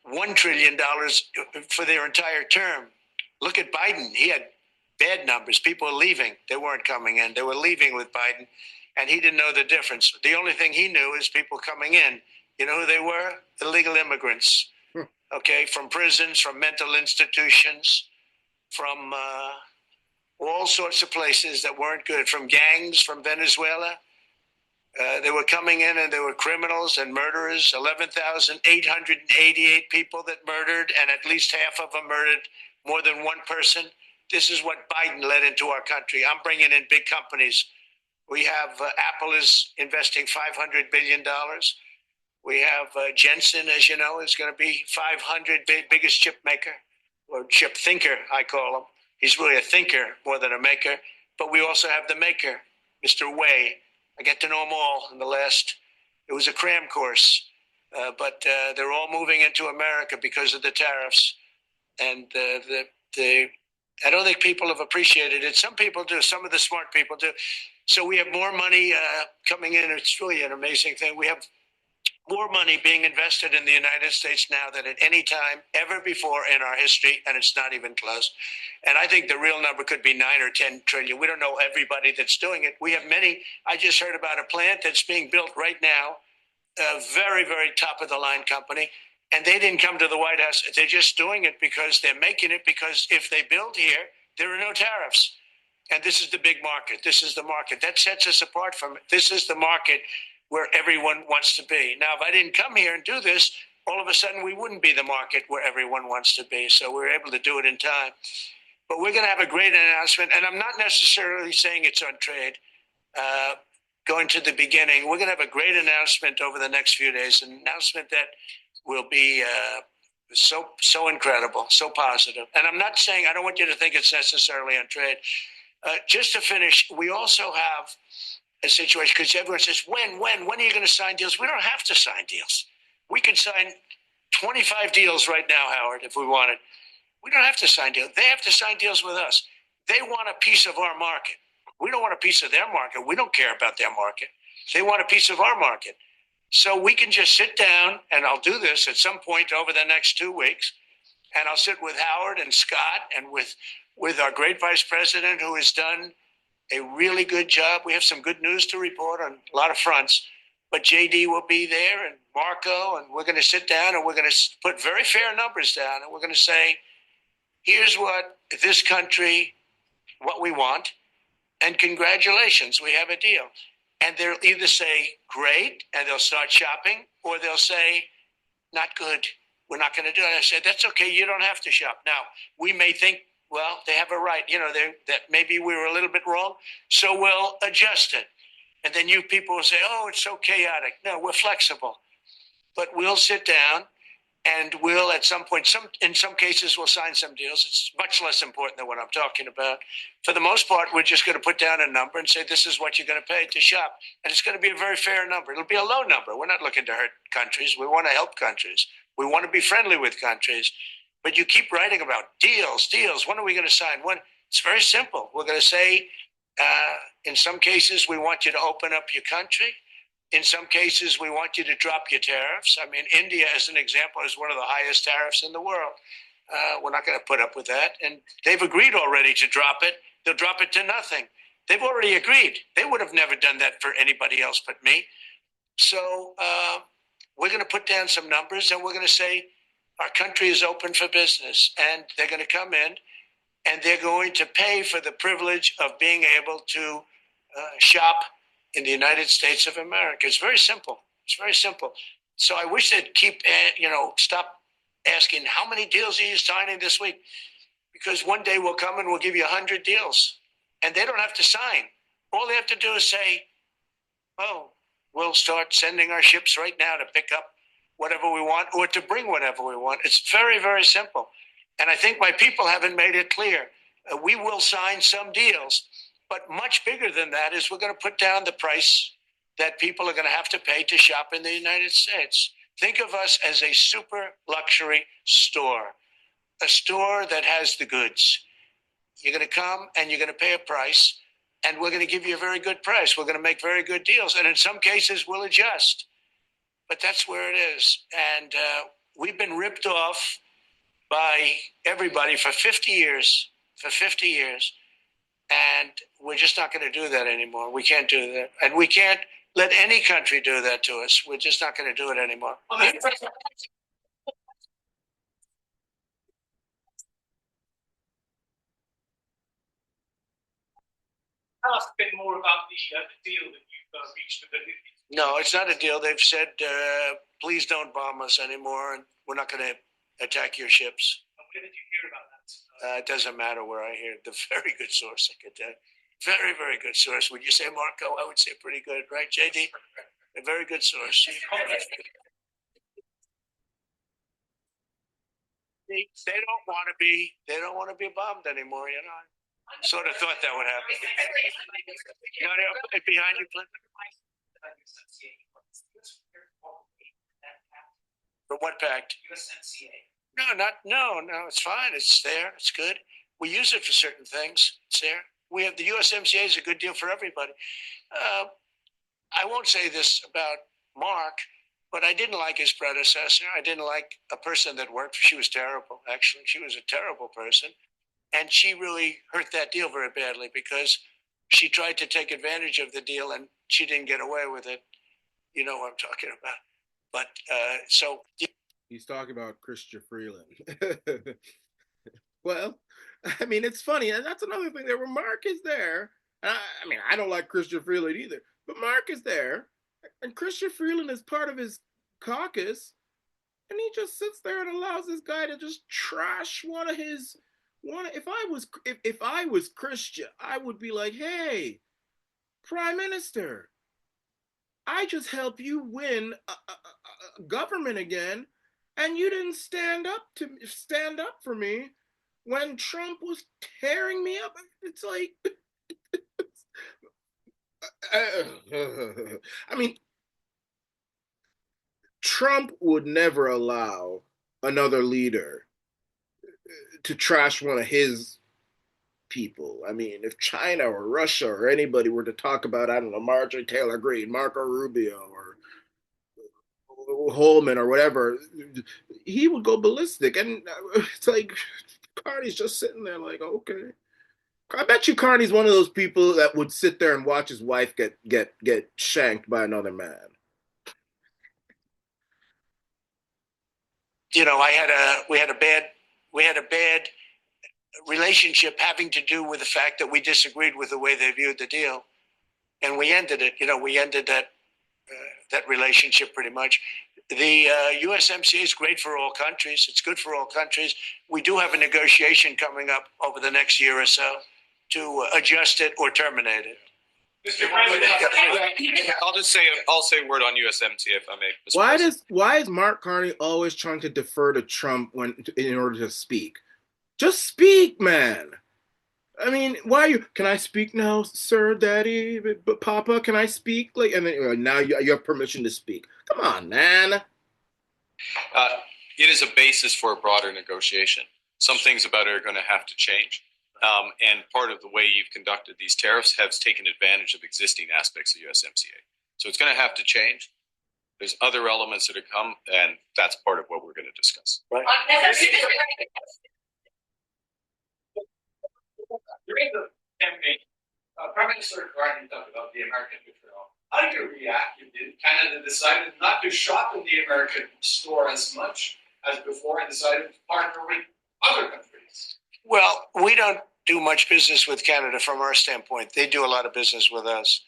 the West. $1 trillion for their entire term. Look at Biden. He had bad numbers. People were leaving. They weren't coming in. They were leaving with Biden, and he didn't know the difference. The only thing he knew is people coming in. You know who they were? Illegal immigrants. Okay, from prisons, from mental institutions, from all sorts of places that weren't good, from gangs, from Venezuela. They were coming in, and they were criminals and murderers. 11,888 people that murdered, and at least half of them murdered more than one person. This is what Biden led into our country. I'm bringing in big companies. We have Apple is investing $500 billion. We have Jensen, as you know, is going to be 500 biggest chip maker, or chip thinker, I call him. He's really a thinker more than a maker. But we also have the maker, Mr. Wei. I get to know them all in it was a cram course. But they're all moving into America because of the tariffs. And I don't think people have appreciated it. Some people do. Some of the smart people do. So we have more money coming in. It's really an amazing thing. We have more money being invested in the United States now than at any time ever before in our history, and it's not even close. And I think the real number could be 9 or 10 trillion. We don't know everybody that's doing it. We have many. I just heard about a plant that's being built right now, a very, very top of the line company, and they didn't come to the White House. They're just doing it because they're making it, because if they build here, there are no tariffs. And this is the big market. This is the market. That sets us apart from it. This is the market where everyone wants to be. Now, if I didn't come here and do this, all of a sudden we wouldn't be the market where everyone wants to be. So we're able to do it in time. But we're going to have a great announcement. And I'm not necessarily saying it's on trade. Going to the beginning, we're going to have a great announcement over the next few days, an announcement that will be so incredible, so positive. And I'm not saying, I don't want you to think it's necessarily on trade. Just to finish, we also have a situation, because everyone says, when are you going to sign deals? We don't have to sign deals. We could sign 25 deals right now, Howard, if we wanted. We don't have to sign deals. They have to sign deals with us. They want a piece of our market. We don't want a piece of their market. We don't care about their market. They want a piece of our market. So we can just sit down, and I'll do this at some point over the next 2 weeks, and I'll sit with Howard and Scott and with our great vice president, who has done a really good job. We have some good news to report on a lot of fronts, but JD will be there, and Marco, and we're going to sit down, and we're going to put very fair numbers down, and we're going to say, here's what this country, what we want, and congratulations, we have a deal. And they'll either say, great, and they'll start shopping, or they'll say, not good, we're not going to do it. I said, that's okay, you don't have to shop. Now, we may think, well, they have a right, that maybe we were a little bit wrong, so we'll adjust it. And then you people will say, oh, it's so chaotic. No, we're flexible. But we'll sit down, and we'll, at some point, in some cases, we'll sign some deals. It's much less important than what I'm talking about. For the most part, we're just going to put down a number and say, this is what you're going to pay to shop. And it's going to be a very fair number. It'll be a low number. We're not looking to hurt countries. We want to help countries. We want to be friendly with countries. But you keep writing about deals. When are we going to sign? When? It's very simple. We're going to say, in some cases, we want you to open up your country. In some cases, we want you to drop your tariffs. I mean, India, as an example, is one of the highest tariffs in the world. We're not going to put up with that. And they've agreed already to drop it. They'll drop it to nothing. They've already agreed. They would have never done that for anybody else but me. So we're going to put down some numbers, and we're going to say our country is open for business. And they're going to come in, and they're going to pay for the privilege of being able to shop in the United States of America. It's very simple. It's very simple. So I wish they'd keep, stop asking, how many deals are you signing this week? Because one day we'll come and we'll give you 100 deals, and they don't have to sign. All they have to do is say, oh, we'll start sending our ships right now to pick up whatever we want, or to bring whatever we want. It's very, very simple. And I think my people haven't made it clear. We will sign some deals, but much bigger than that is we're going to put down the price that people are going to have to pay to shop in the United States. Think of us as a super luxury store, a store that has the goods. You're going to come and you're going to pay a price, and we're going to give you a very good price. We're going to make very good deals. And in some cases, we'll adjust. But that's where it is. And we've been ripped off by everybody for 50 years, and we're just not going to do that anymore. We can't do that. And we can't let any country do that to us. We're just not going to do it anymore. Tell us a bit more about the deal that you've reached with the Houthis. No, it's not a deal. They've said, please don't bomb us anymore, and we're not going to attack your ships. And where did you hear about that? It doesn't matter where I hear it. The very good source, I could tell. Very, very good source. Would you say, Marco? I would say pretty good, right, JD? A very good source. They don't want to be. They don't want to be bombed anymore. I sort of thought that would happen. Behind you, Clint. For what pact? USMCA. No, it's fine. It's there. It's good. We use it for certain things. It's there. We have the USMCA is a good deal for everybody. I won't say this about Mark. But I didn't like his predecessor. I didn't like a person that worked. She was terrible, actually. She was a terrible person. And she really hurt that deal very badly because she tried to take advantage of the deal and she didn't get away with it. You know what I'm talking about. But so. He's talking about Christian Freeland. Well, I mean, it's funny. And that's another thing there where Mark is there. I mean, I don't like Christian Freeland either, but Mark is there. And Christian Freeland is part of his caucus. And he just sits there and allows this guy to just trash one of his one. If I was Christian, I would be like, hey, Prime Minister, I just helped you win a government again, and you didn't stand up for me when Trump was tearing me up. It's like, I mean, Trump would never allow another leader to trash one of his people. I mean, if China or Russia or anybody were to talk about, I don't know, Marjorie Taylor Greene, Marco Rubio, or Holman or whatever, he would go ballistic. And it's like Carney's just sitting there like, okay. I bet you Carney's one of those people that would sit there and watch his wife get shanked by another man. You know, we had a bad relationship having to do with the fact that we disagreed with the way they viewed the deal, and we ended it. You know, we ended that relationship pretty much. The USMCA is great for all countries. It's good for all countries. We do have a negotiation coming up over the next year or so to adjust it or terminate it. Mr. President, I'll say a word on USMCA if I may. Mr. Why is Mark Carney always trying to defer to Trump in order to speak? Just speak, man. I mean, why are you? Can I speak now, sir, daddy, papa? Can I speak? Like, and then now you have permission to speak. Come on, man. It is a basis for a broader negotiation. Some things about it are going to have to change. And part of the way you've conducted these tariffs has taken advantage of existing aspects of USMCA. So it's going to have to change. There's other elements that have come, and that's part of what we're going to discuss. Right. During the campaign, Prime Minister Carney talked about the American betrayal. How do you react? Canada decided not to shop in the American store as much as before and decided to partner with other countries. Well, we don't do much business with Canada from our standpoint. They do a lot of business with us.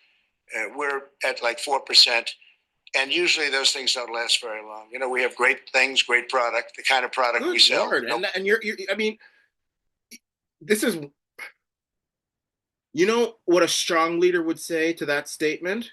We're at like 4%. And usually those things don't last very long. You know, we have great things, great product, the kind of product Good we sell. Lord. And you're, I mean, this is, you know what a strong leader would say to that statement?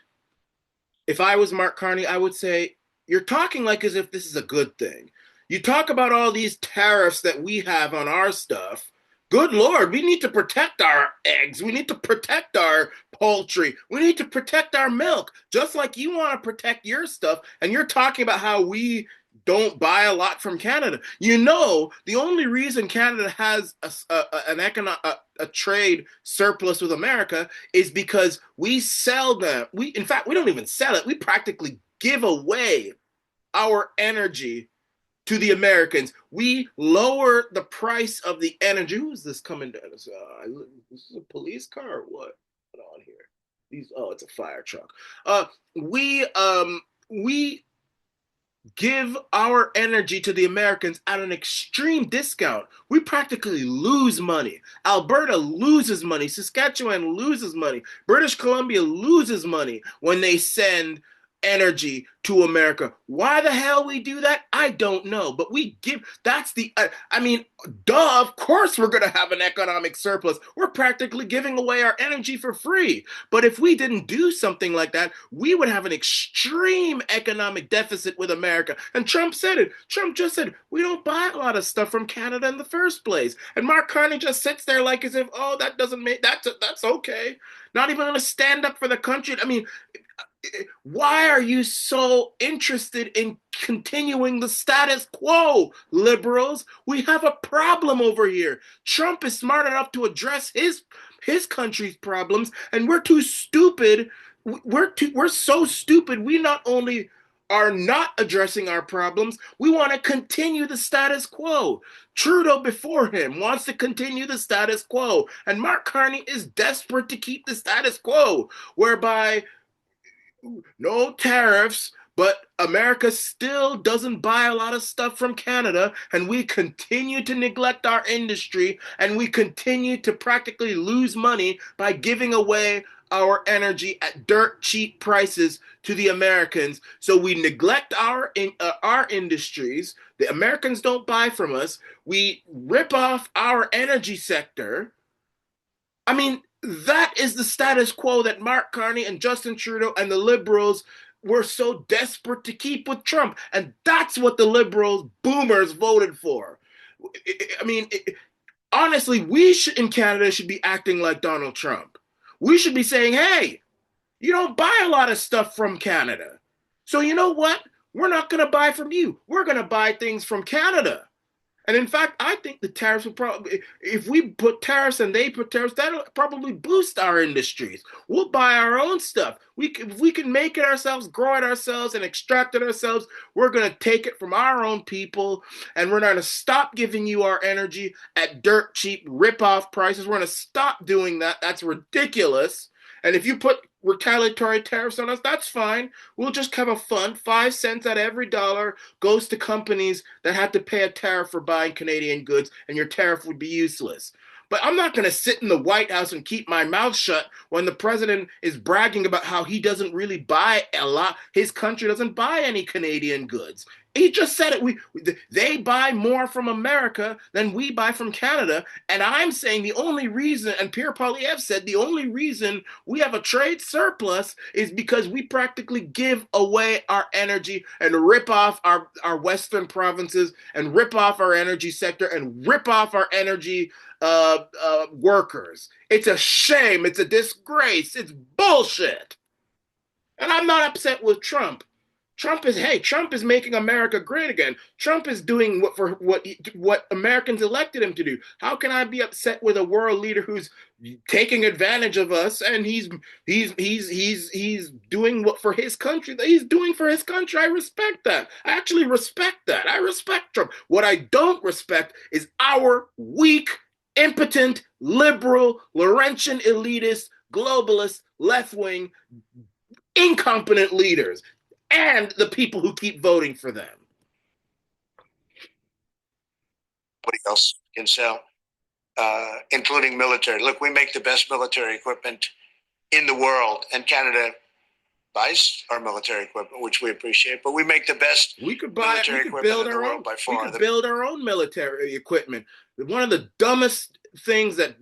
If I was Mark Carney, I would say, you're talking like as if this is a good thing. You talk about all these tariffs that we have on our stuff. Good Lord, we need to protect our eggs. We need to protect our poultry. We need to protect our milk, just like you want to protect your stuff. And you're talking about how we don't buy a lot from Canada. You know, the only reason Canada has a trade surplus with America is because we sell them. In fact, we don't even sell it. We practically give away our energy to the Americans. We lower the price of the energy. Who is this coming down? This is a police car or what? What's on here? It's a fire truck. We give our energy to the Americans at an extreme discount. We practically lose money. Alberta loses money. Saskatchewan loses money. British Columbia loses money when they send energy to America. Why the hell we do that? I don't know. But we give, that's the, duh, of course we're going to have an economic surplus. We're practically giving away our energy for free. But if we didn't do something like that, we would have an extreme economic deficit with America. And Trump said it. Trump just said, we don't buy a lot of stuff from Canada in the first place. And Mark Carney just sits there like as if, oh, that doesn't make, that's okay. Not even going to stand up for the country. I mean, why are you so interested in continuing the status quo, liberals? We have a problem over here. Trump is smart enough to address his country's problems, and we're too stupid. We're so stupid. We not only are not addressing our problems. We want to continue the status quo. Trudeau before him wants to continue the status quo. And Mark Carney is desperate to keep the status quo, whereby no tariffs, but America still doesn't buy a lot of stuff from Canada, and we continue to neglect our industry, and we continue to practically lose money by giving away our energy at dirt cheap prices to the Americans. So we neglect our industries. The Americans don't buy from us. We rip off our energy sector. I mean, that is the status quo that Mark Carney and Justin Trudeau and the liberals were so desperate to keep with Trump. And that's what the liberals, boomers, voted for. I mean, honestly, we should, in Canada should be acting like Donald Trump. We should be saying, hey, you don't buy a lot of stuff from Canada. So you know what? We're not going to buy from you. We're going to buy things from Canada. And in fact, I think the tariffs will probably, if we put tariffs and they put tariffs, that'll probably boost our industries. We'll buy our own stuff. If we can make it ourselves, grow it ourselves, and extract it ourselves, we're going to take it from our own people, and we're going to stop giving you our energy at dirt cheap rip-off prices. We're going to stop doing that. That's ridiculous. And if you put retaliatory tariffs on us, that's fine. We'll just have a fund. 5 cents out of every dollar goes to companies that have to pay a tariff for buying Canadian goods, and your tariff would be useless. But I'm not going to sit in the White House and keep my mouth shut when the president is bragging about how he doesn't really buy a lot. His country doesn't buy any Canadian goods. He just said it. They buy more from America than we buy from Canada. And I'm saying the only reason, and Pierre Poilievre said the only reason we have a trade surplus is because we practically give away our energy and rip off our Western provinces and rip off our energy sector and rip off our energy workers. It's a shame. It's a disgrace. It's bullshit. And I'm not upset with Trump. Trump is making America great again. Trump is doing what Americans elected him to do. How can I be upset with a world leader who's taking advantage of us and he's doing what for his country that he's doing for his country? I respect that. I actually respect that. I respect Trump. What I don't respect is our weak, impotent, liberal, Laurentian elitist, globalist, left-wing, incompetent leaders and the people who keep voting for them. Nobody else can sell, including military. Look, we make the best military equipment in the world, and Canada buys our military equipment, which we appreciate. But we make the best military equipment in the world by far. We could build our own military equipment. One of the dumbest things that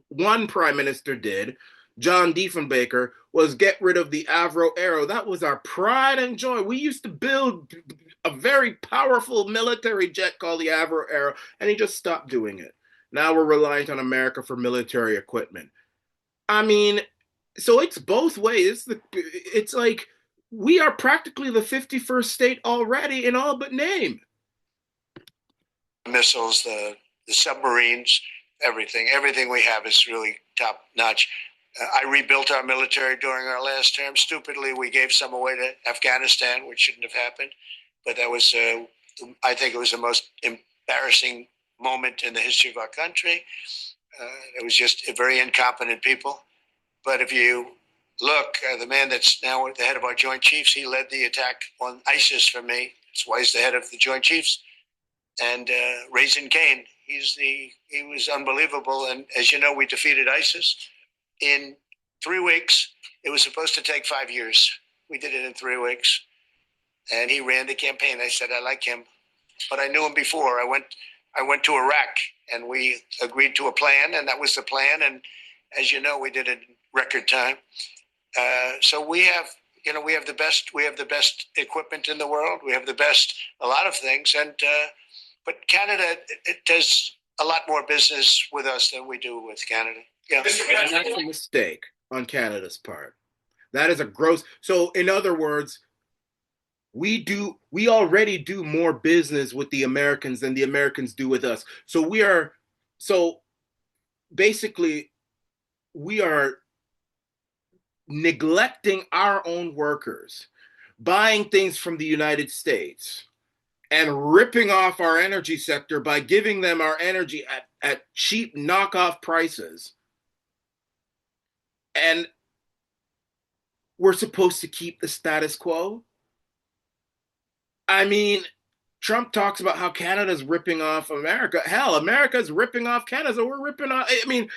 one prime minister did, John Diefenbaker, was get rid of the Avro Arrow. That was our pride and joy. We used to build a very powerful military jet called the Avro Arrow, and he just stopped doing it. Now we're reliant on America for military equipment. I mean, so it's both ways. It's like we are practically the 51st state already in all but name. Missiles, the submarines, everything we have is really top notch. I rebuilt our military during our last term. Stupidly, we gave some away to Afghanistan, which shouldn't have happened. But that was, I think it was the most embarrassing moment in the history of our country. It was just very incompetent people. But if you look, the man that's now the head of our Joint Chiefs, he led the attack on ISIS for me. That's why he's the head of the Joint Chiefs. And Raisin Kane, he was unbelievable. And as you know, we defeated ISIS in 3 weeks. It was supposed to take 5 years. We did it in 3 weeks. And he ran the campaign. I said, I like him. But I knew him before. I went to Iraq, and we agreed to a plan, and that was the plan. And as you know, we did it in record time. So we have the best equipment in the world. We have the best, a lot of things. And but Canada, it does a lot more business with us than we do with Canada. Yeah. And that's a mistake on Canada's part. That is a gross. So in other words, we already do more business with the Americans than the Americans do with us. So basically we are neglecting our own workers. buying things from the United States and ripping off our energy sector by giving them our energy at cheap knockoff prices. And we're supposed to keep the status quo. I mean, Trump talks about how Canada's ripping off America. Hell, America's ripping off Canada. So we're ripping off. I mean,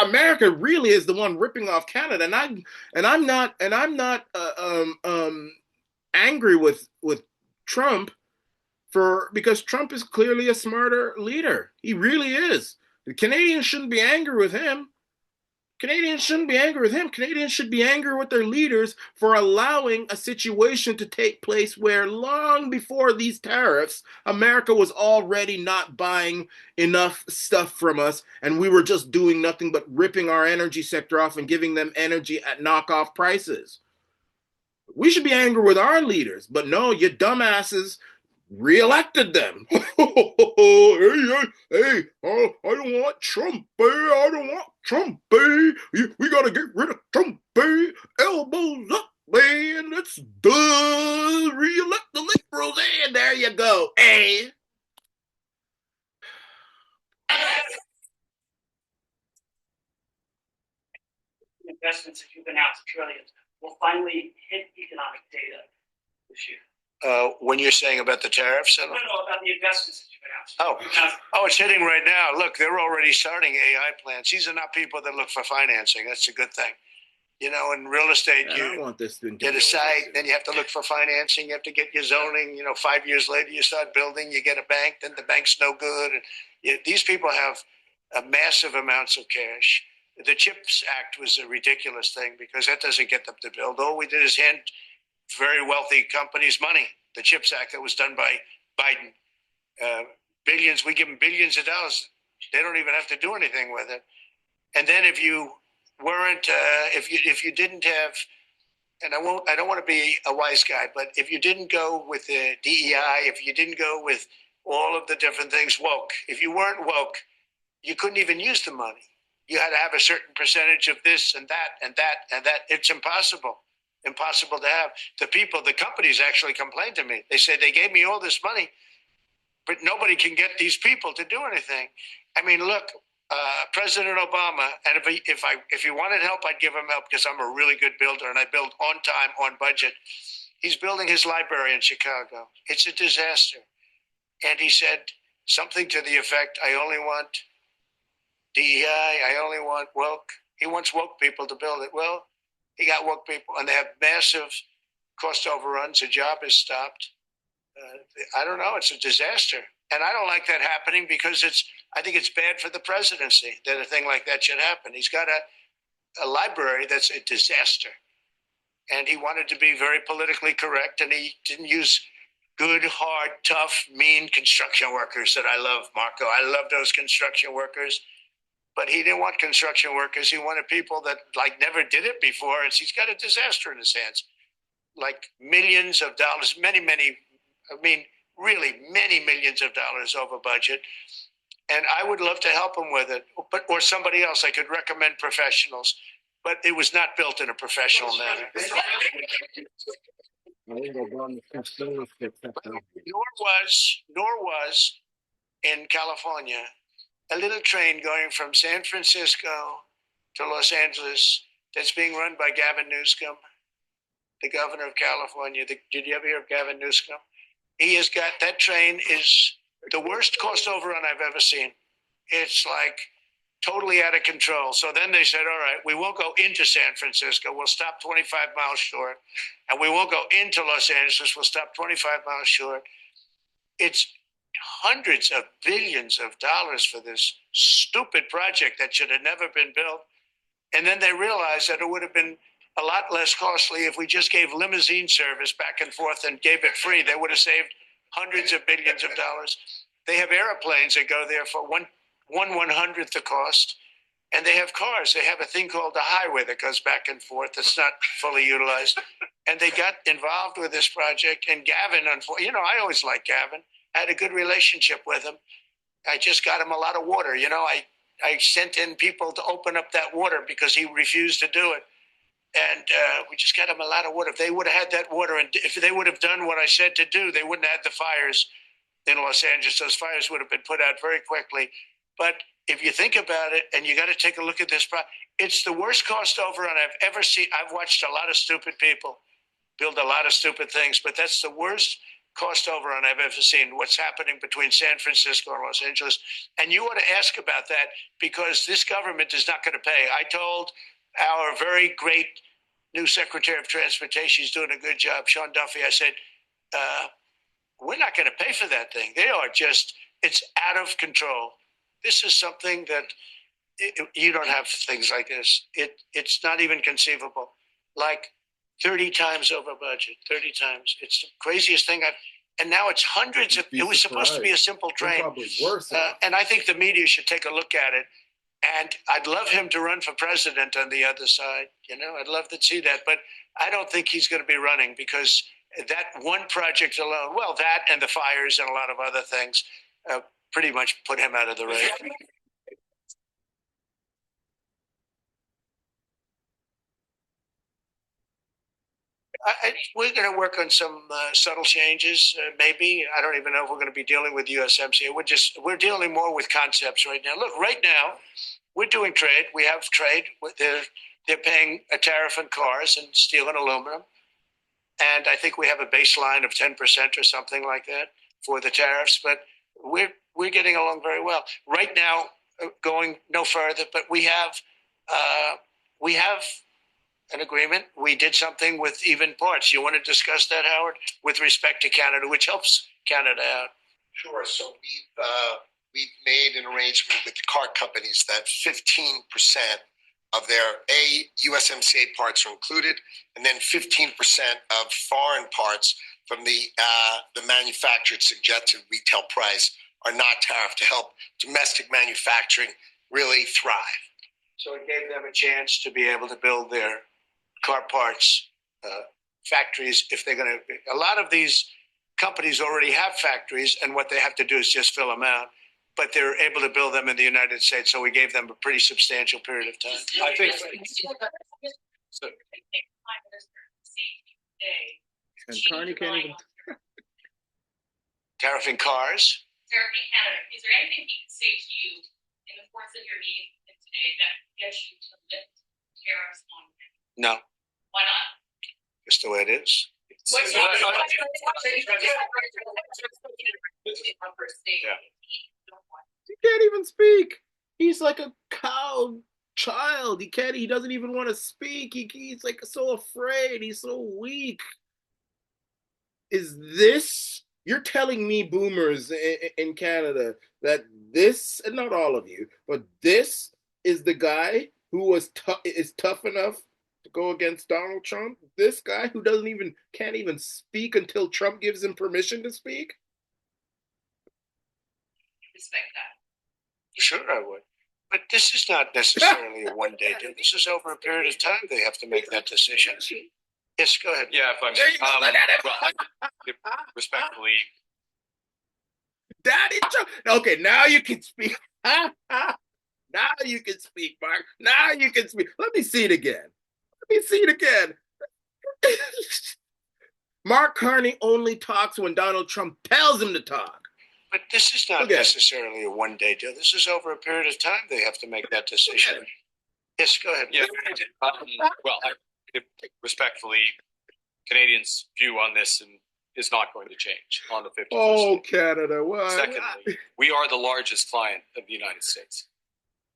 America really is the one ripping off Canada, and I'm not angry with Trump because Trump is clearly a smarter leader. He really is. The Canadians shouldn't be angry with him. Canadians shouldn't be angry with him. Canadians should be angry with their leaders for allowing a situation to take place where long before these tariffs, America was already not buying enough stuff from us, and we were just doing nothing but ripping our energy sector off and giving them energy at knockoff prices. We should be angry with our leaders, but no, you dumbasses reelected them. Hey, I don't want Trump. I don't want Trump. We gotta get rid of Trump. Elbows up, man. Let's reelect the liberals. And there you go. Hey. Investments that you've announced, trillions, will finally hit economic data this year? When you're saying about the tariffs? No, about the investments that you've Oh, announced. it's hitting right now. Look, they're already starting AI plants. These are not people that look for financing. That's a good thing. You know, in real estate, you want this to get a site, then you have to look for financing. You have to get your zoning. You know, 5 years later, you start building. You get a bank, then the bank's no good. And these people have massive amounts of cash. The CHIPS Act was a ridiculous thing because that doesn't get them to build. All we did is hand very wealthy companies money. The CHIPS Act that was done by Biden, billions. We give them billions of dollars. They don't even have to do anything with it. And then if you weren't, if you didn't have, and I don't want to be a wise guy, but if you didn't go with the DEI, if you didn't go with all of the different things woke, if you weren't woke, you couldn't even use the money. You had to have a certain percentage of this and that and that and that. It's impossible to have. The companies actually complained to me. They said they gave me all this money, but nobody can get these people to do anything. I mean, look, President Obama, and if he wanted help, I'd give him help because I'm a really good builder and I build on time, on budget. He's building his library in Chicago. It's a disaster. And he said something to the effect, I only want DEI, I only want woke. He wants woke people to build it. Well, he got woke people, and they have massive cost overruns. A job is stopped. I don't know. It's a disaster. And I don't like that happening because I think it's bad for the presidency that a thing like that should happen. He's got a library that's a disaster. And he wanted to be very politically correct, and he didn't use good, hard, tough, mean construction workers that I love, Marco. I love those construction workers. But he didn't want construction workers. He wanted people that never did it before. And he's got a disaster in his hands, like millions of dollars, many millions of dollars over budget. And I would love to help him with it, or somebody else. I could recommend professionals, but it was not built in a professional manner. Nor was in California a little train going from San Francisco to Los Angeles that's being run by Gavin Newsom, the governor of California. Did you ever hear of Gavin Newsom? He has got, that train is the worst cost overrun I've ever seen. It's like totally out of control. So then they said, all right, we won't go into San Francisco. We'll stop 25 miles short. And we won't go into Los Angeles. We'll stop 25 miles short. It's hundreds of billions of dollars for this stupid project that should have never been built. And then they realized that it would have been a lot less costly if we just gave limousine service back and forth and gave it free. They would have saved hundreds of billions of dollars. They have airplanes that go there for one hundredth the cost. And they have cars. They have a thing called the highway that goes back and forth. It's not fully utilized. And they got involved with this project. And Gavin, I always liked Gavin. I had a good relationship with him. I just got him a lot of water. I sent in people to open up that water because he refused to do it. and we just got them a lot of water. If they would have had that water, and if they would have done what I said to do, they wouldn't have had the fires in Los Angeles. Those fires would have been put out very quickly. But if you think about it, and you got to take a look at this, it's the worst cost overrun I've ever seen. I've watched a lot of stupid people build a lot of stupid things, but that's the worst cost overrun I've ever seen. What's happening between San Francisco and Los Angeles. And you ought to ask about that, because this government is not going to pay. I told our very great new Secretary of Transportation, he's doing a good job, Sean Duffy, I said, we're not going to pay for that thing. They are just, it's out of control. This is something that you don't have things like this. It's not even conceivable. Like 30 times over budget, 30 times. It's the craziest thing and now it's hundreds of, it was supposed to be a simple train. Probably worse. And I think the media should take a look at it. And I'd love him to run for president on the other side. You know, I'd love to see that. But I don't think he's going to be running, because that one project alone, well, that and the fires and a lot of other things pretty much put him out of the race. We're going to work on some subtle changes, maybe. I don't even know if we're going to be dealing with USMCA. We're dealing more with concepts right now. Look, right now, we're doing trade. We have trade. They're paying a tariff on cars and steel and aluminum. And I think we have a baseline of 10% or something like that for the tariffs. But we're getting along very well. Right now, going no further, but we have an agreement. We did something with even parts. You want to discuss that, Howard, with respect to Canada, which helps Canada out? Sure. So we've made an arrangement with the car companies that 15% of their USMCA parts are included, and then 15% of foreign parts from the manufactured suggested retail price are not tariffed, to help domestic manufacturing really thrive. So it gave them a chance to be able to build their car parts factories. If they're going to, a lot of these companies already have factories, and what they have to do is just fill them out. But they're able to build them in the United States, so we gave them a pretty substantial period of time. I think. So, and Carney can't even. Tariffing cars. Tariffing Canada. Is there anything he can say to you in the course of your meeting today that gets you to lift tariffs on him? No. Why not? Just the way it is. What's Yeah. He can't even speak. He's like a cow child. He doesn't even want to speak. He's like so afraid. He's so weak. Is this, you're telling me, boomers in Canada, that this, and not all of you, but this is the guy who is tough enough to go against Donald Trump? This guy who can't even speak until Trump gives him permission to speak? Respect that. Sure, I would. But this is not necessarily a one-day deal. This is over a period of time. They have to make that decision. Yes, go ahead. Yeah, if I may. Well, respectfully. Daddy Trump. Okay, now you can speak. Now you can speak, Mark. Now you can speak. Let me see it again. Mark Carney only talks when Donald Trump tells him to talk. But this is not necessarily a one-day deal. This is over a period of time. They have to make that decision. Yes, go ahead. Yeah. Well, respectfully, Canadians' view on this is not going to change on the 51st. Oh, Canada. Why? Secondly, we are the largest client of the United States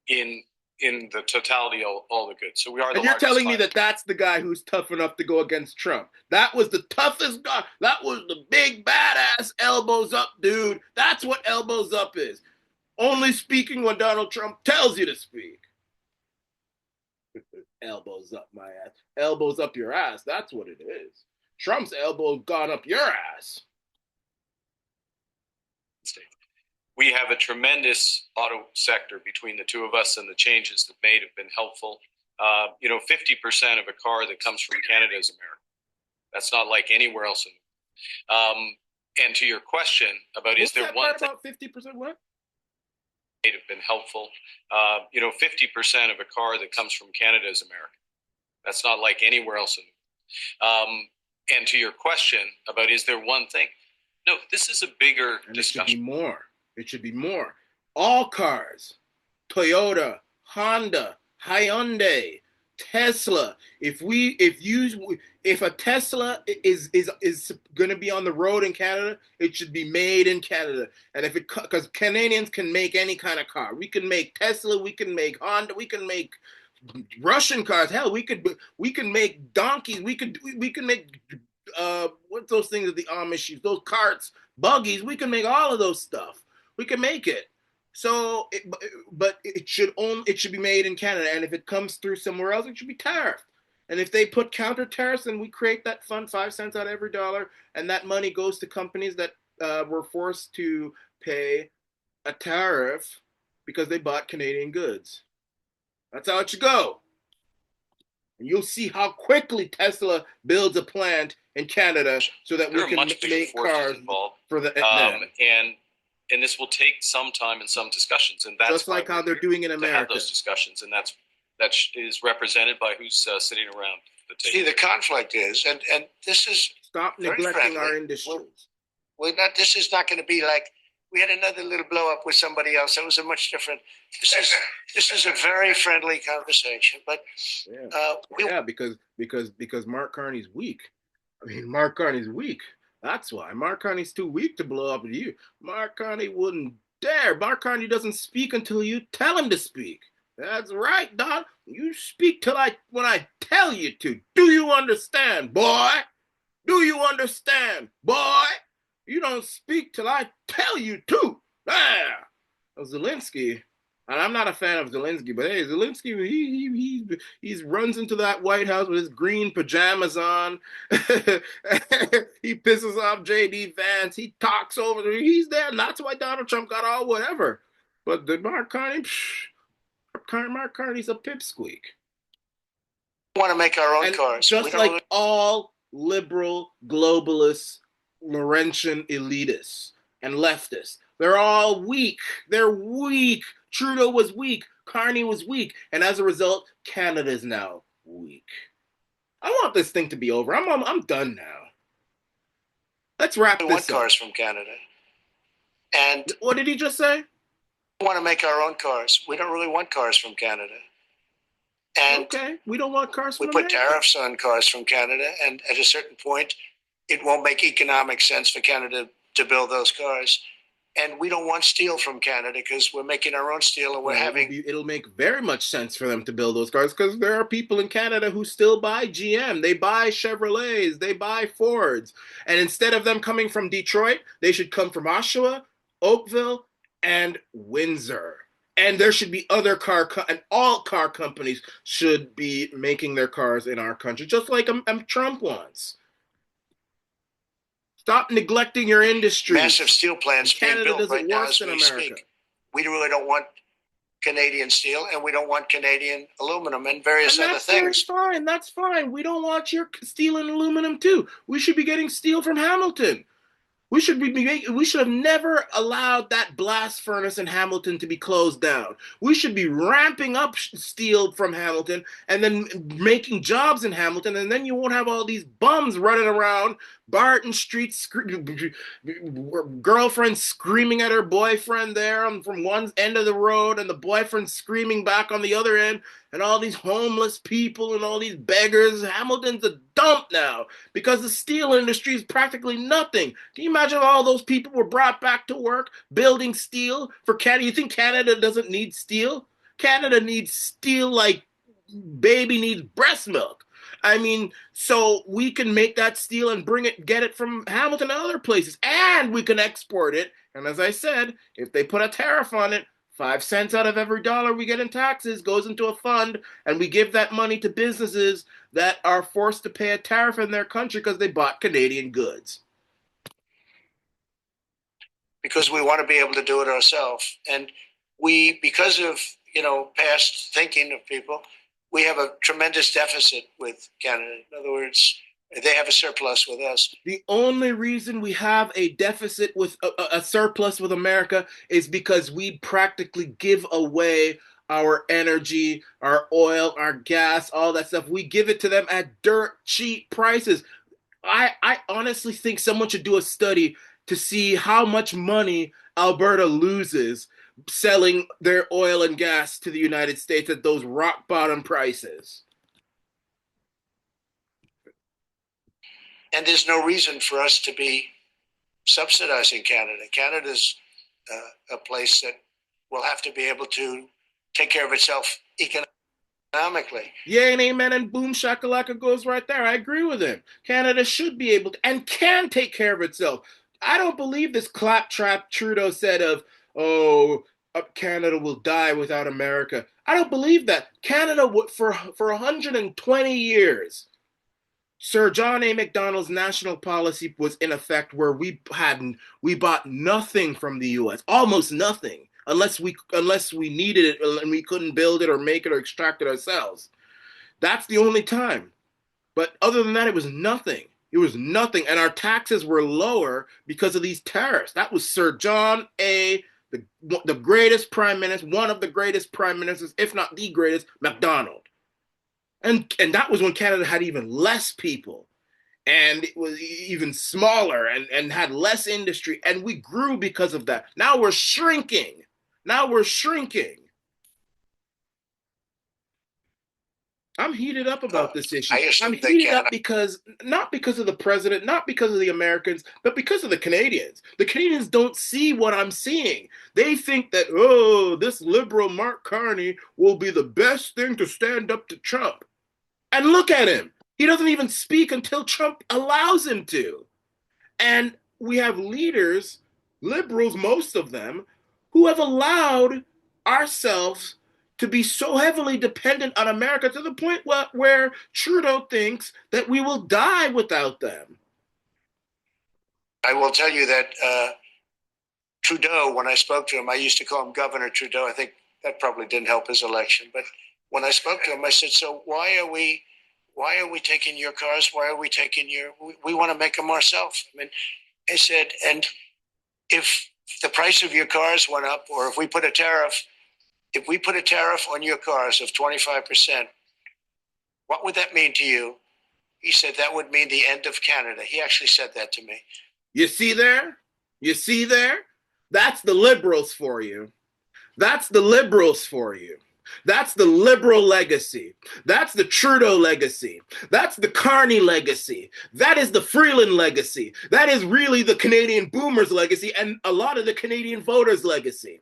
in the totality of all the goods. So we are the and you're largest telling me client. that that's the guy who's tough enough to go against Trump. That was the toughest guy. That was the big badass elbows up dude. That's what elbows up is. Only speaking when Donald Trump tells you to speak. Elbows up my ass. Elbows up your ass. That's what it is. Trump's elbow gone up your ass. We have a tremendous auto sector between the two of us, and the changes that made have been helpful. 50% of a car that comes from Canada is American. That's not like anywhere else. And to your question about What's is there that one part thing about 50% what? that have been helpful? 50% of a car that comes from Canada is American. That's not like anywhere else. And to your question about is there one thing? No, this is a bigger And discussion. it should be more. It should be more. All cars, Toyota, Honda, Hyundai, Tesla. If a Tesla is going to be on the road in Canada, it should be made in Canada. And if it because Canadians can make any kind of car, we can make Tesla, we can make Honda, we can make Russian cars. Hell, we can make donkeys. We can make what's those things that the Amish use? Those carts, buggies. We can make all of those stuff. We can make it. So, but it should be made in Canada, and if it comes through somewhere else, it should be tariffed. And if they put counter tariffs, then we create that fund, 5 cents out of every dollar, and that money goes to companies that were forced to pay a tariff because they bought Canadian goods. That's how it should go. And you'll see how quickly Tesla builds a plant in Canada so that we can make cars involved. For the and this will take some time and some discussions, and that's just like how they're doing in America. Have those discussions, and that is represented by who's sitting around the table. See, the conflict is, and this is stop neglecting our industries. This is not going to be like we had another little blow up with somebody else. That was a much different. This is a very friendly conversation, but because Mark Carney's weak. I mean, Mark Carney's weak. That's why Mark Carney's too weak to blow up at you. Mark Carney wouldn't dare. Mark Carney doesn't speak until you tell him to speak. That's right, Don. You speak when I tell you to. Do you understand, boy? Do you understand, boy? You don't speak till I tell you to. Ah, Zelensky. And I'm not a fan of Zelensky, but hey, Zelensky, he runs into that White House with his green pajamas on. He pisses off J.D. Vance. He talks over there. He's there, and that's why Donald Trump got all whatever. But the Mark Carney, Mark Carney's a pipsqueak. We want to make our own cars. Just like all liberal, globalist, Laurentian elitists and leftists. They're all weak. They're weak. Trudeau was weak. Carney was weak. And as a result, Canada is now weak. I want this thing to be over. I'm done now. Let's wrap this up. We want cars from Canada. And what did he just say? We want to make our own cars. We don't really want cars from Canada. And okay, we don't want cars from America. We put tariffs on cars from Canada, and at a certain point, it won't make economic sense for Canada to build those cars. And we don't want steel from Canada because we're making our own steel, and it'll make very much sense for them to build those cars because there are people in Canada who still buy GM. They buy Chevrolets. They buy Fords. And instead of them coming from Detroit, they should come from Oshawa, Oakville, and Windsor. And there should be other and all car companies should be making their cars in our country, just like Trump wants. Stop neglecting your industry. Massive steel plants being built right now as we speak. We really don't want Canadian steel, and we don't want Canadian aluminum and various other things. That's fine. We don't want your steel and aluminum too. We should be getting steel from Hamilton. We should have never allowed that blast furnace in Hamilton to be closed down. We should be ramping up steel from Hamilton and then making jobs in Hamilton, and then you won't have all these bums running around Barton Street, girlfriend screaming at her boyfriend there from one end of the road, and the boyfriend screaming back on the other end, and all these homeless people and all these beggars. Hamilton's a dump now because the steel industry is practically nothing. Can you imagine if all those people were brought back to work building steel for Canada? You think Canada doesn't need steel? Canada needs steel like baby needs breast milk. I mean, so we can make that steel and get it from Hamilton and other places, and we can export it. And as I said, if they put a tariff on it, 5 cents out of every dollar we get in taxes goes into a fund, and we give that money to businesses that are forced to pay a tariff in their country because they bought Canadian goods. Because we want to be able to do it ourselves. And because of, past thinking of people, we have a tremendous deficit with Canada. In other words, they have a surplus with us. The only reason we have a deficit with a surplus with America is because we practically give away our energy, our oil, our gas, all that stuff. We give it to them at dirt cheap prices. I honestly think someone should do a study to see how much money Alberta loses selling their oil and gas to the United States at those rock bottom prices. And there's no reason for us to be subsidizing Canada. Canada's a place that will have to be able to take care of itself economically. Yeah, and amen, and boom shakalaka goes right there. I agree with him. Canada should be able to and can take care of itself. I don't believe this claptrap Trudeau said of, oh, Canada will die without America. I don't believe that. Canada would for 120 years. Sir John A. Macdonald's national policy was in effect where we bought nothing from the US, almost nothing, unless we needed it and we couldn't build it or make it or extract it ourselves. That's the only time. But other than that, it was nothing. It was nothing. And our taxes were lower because of these tariffs. That was Sir John A., the greatest prime minister, one of the greatest prime ministers, if not the greatest, Macdonald. And that was when Canada had even less people. And it was even smaller and had less industry. And we grew because of that. Now we're shrinking. I'm heated up about this issue. I'm heated up because, not because of the president, not because of the Americans, but because of the Canadians. The Canadians don't see what I'm seeing. They think that, oh, this liberal Mark Carney will be the best thing to stand up to Trump. And look at him. He doesn't even speak until Trump allows him to. And we have leaders, liberals, most of them, who have allowed ourselves to be so heavily dependent on America to the point where Trudeau thinks that we will die without them. I will tell you that Trudeau, when I spoke to him, I used to call him Governor Trudeau. I think that probably didn't help his election. But when I spoke to him, I said, so why are we taking your cars? Why are we taking we want to make them ourselves. I mean, I said, and if the price of your cars went up, or if we put a tariff on your cars of 25%, what would that mean to you? He said that would mean the end of Canada. He actually said that to me. You see there? That's the liberals for you. That's the liberal legacy. That's the Trudeau legacy. That's the Carney legacy. That is the Freeland legacy. That is really the Canadian boomers legacy and a lot of the Canadian voters legacy.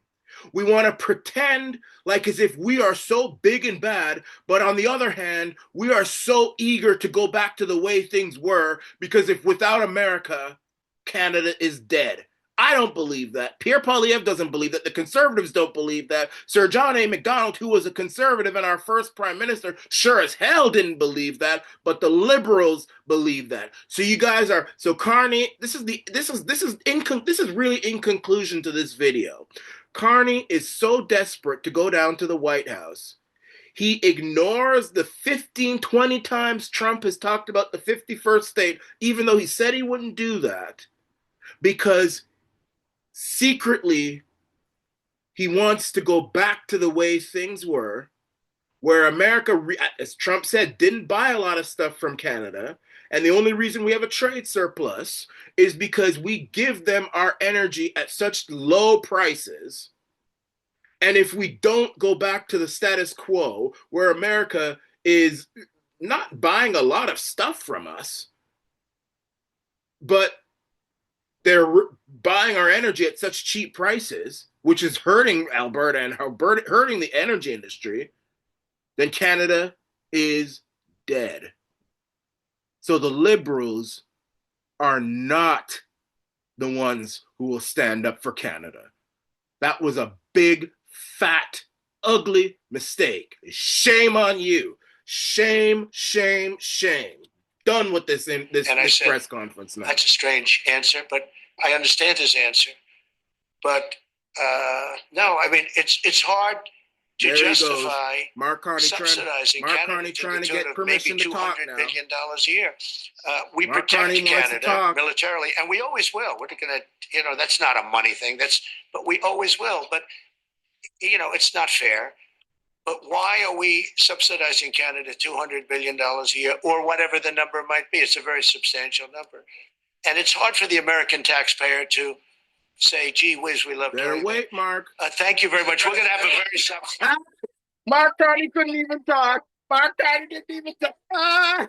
We want to pretend like as if we are so big and bad, but on the other hand, we are so eager to go back to the way things were because if without America, Canada is dead. I don't believe that. Pierre Poilievre doesn't believe that. The Conservatives don't believe that. Sir John A. Macdonald, who was a Conservative and our first Prime Minister, sure as hell didn't believe that. But the Liberals believe that. So you guys are Carney. This is really in conclusion to this video. Carney is so desperate to go down to the White House. He ignores the 15, 20 times Trump has talked about the 51st state, even though he said he wouldn't do that, because secretly he wants to go back to the way things were, where America, as Trump said, didn't buy a lot of stuff from Canada. And the only reason we have a trade surplus is because we give them our energy at such low prices. And if we don't go back to the status quo, where America is not buying a lot of stuff from us, but they're buying our energy at such cheap prices, which is hurting Alberta and hurting the energy industry, then Canada is dead. So the Liberals are not the ones who will stand up for Canada. That was a big, fat, ugly mistake. Shame on you. Shame, shame, shame. Done with this press conference now. That's a strange answer, but I understand his answer. But no, I mean it's hard to justify Mark Carney subsidizing Canada trying to get permission to talk now. $200 billion a year. We Mark protect Carney Canada militarily, and we always will. We're going to, that's not a money thing. But we always will. But it's not fair But why are we subsidizing Canada $200 billion a year, or whatever the number might be? It's a very substantial number. And it's hard for the American taxpayer to say, gee whiz, we love Better doing wait, that. Mark. Thank you very much. We're going to have a very Mark Carney couldn't even talk. Mark Carney didn't even talk. Ah!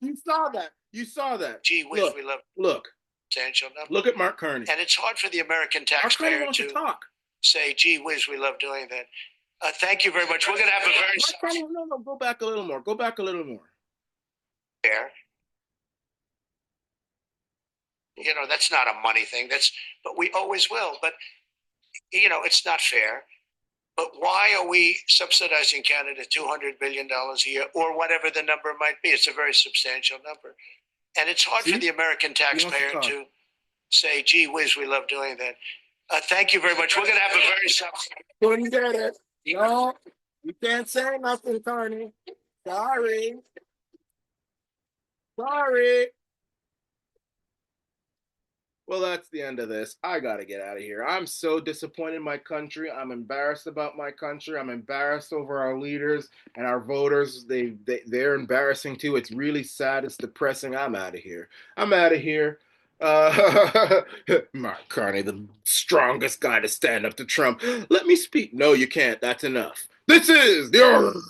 You saw that. You saw that. gee whiz, Look, we love look, substantial number. look at Mark Carney. And it's hard for the American Mark Carney taxpayer wants to talk. say, gee whiz, we love doing that. Thank you very much. We're going to have a very Mark Carney, no, go back a little more. Go back a little more. fair. You know, that's not a money thing. But we always will. But, you know, it's not fair. But why are we subsidizing Canada $200 billion a year, or whatever the number might be? It's a very substantial number. And it's hard for the American taxpayer to say, gee whiz, we love doing that. Thank you very much. We're going to have a very Couldn't get it. No, you can't say nothing, Carney. Sorry. Sorry. Well, that's the end of this. I gotta get out of here. I'm so disappointed in my country. I'm embarrassed about my country. I'm embarrassed over our leaders and our voters. They're embarrassing too. It's really sad. It's depressing. I'm out of here. I'm out of here. Mark Carney, the strongest guy to stand up to Trump. Let me speak. No, you can't. That's enough. This is the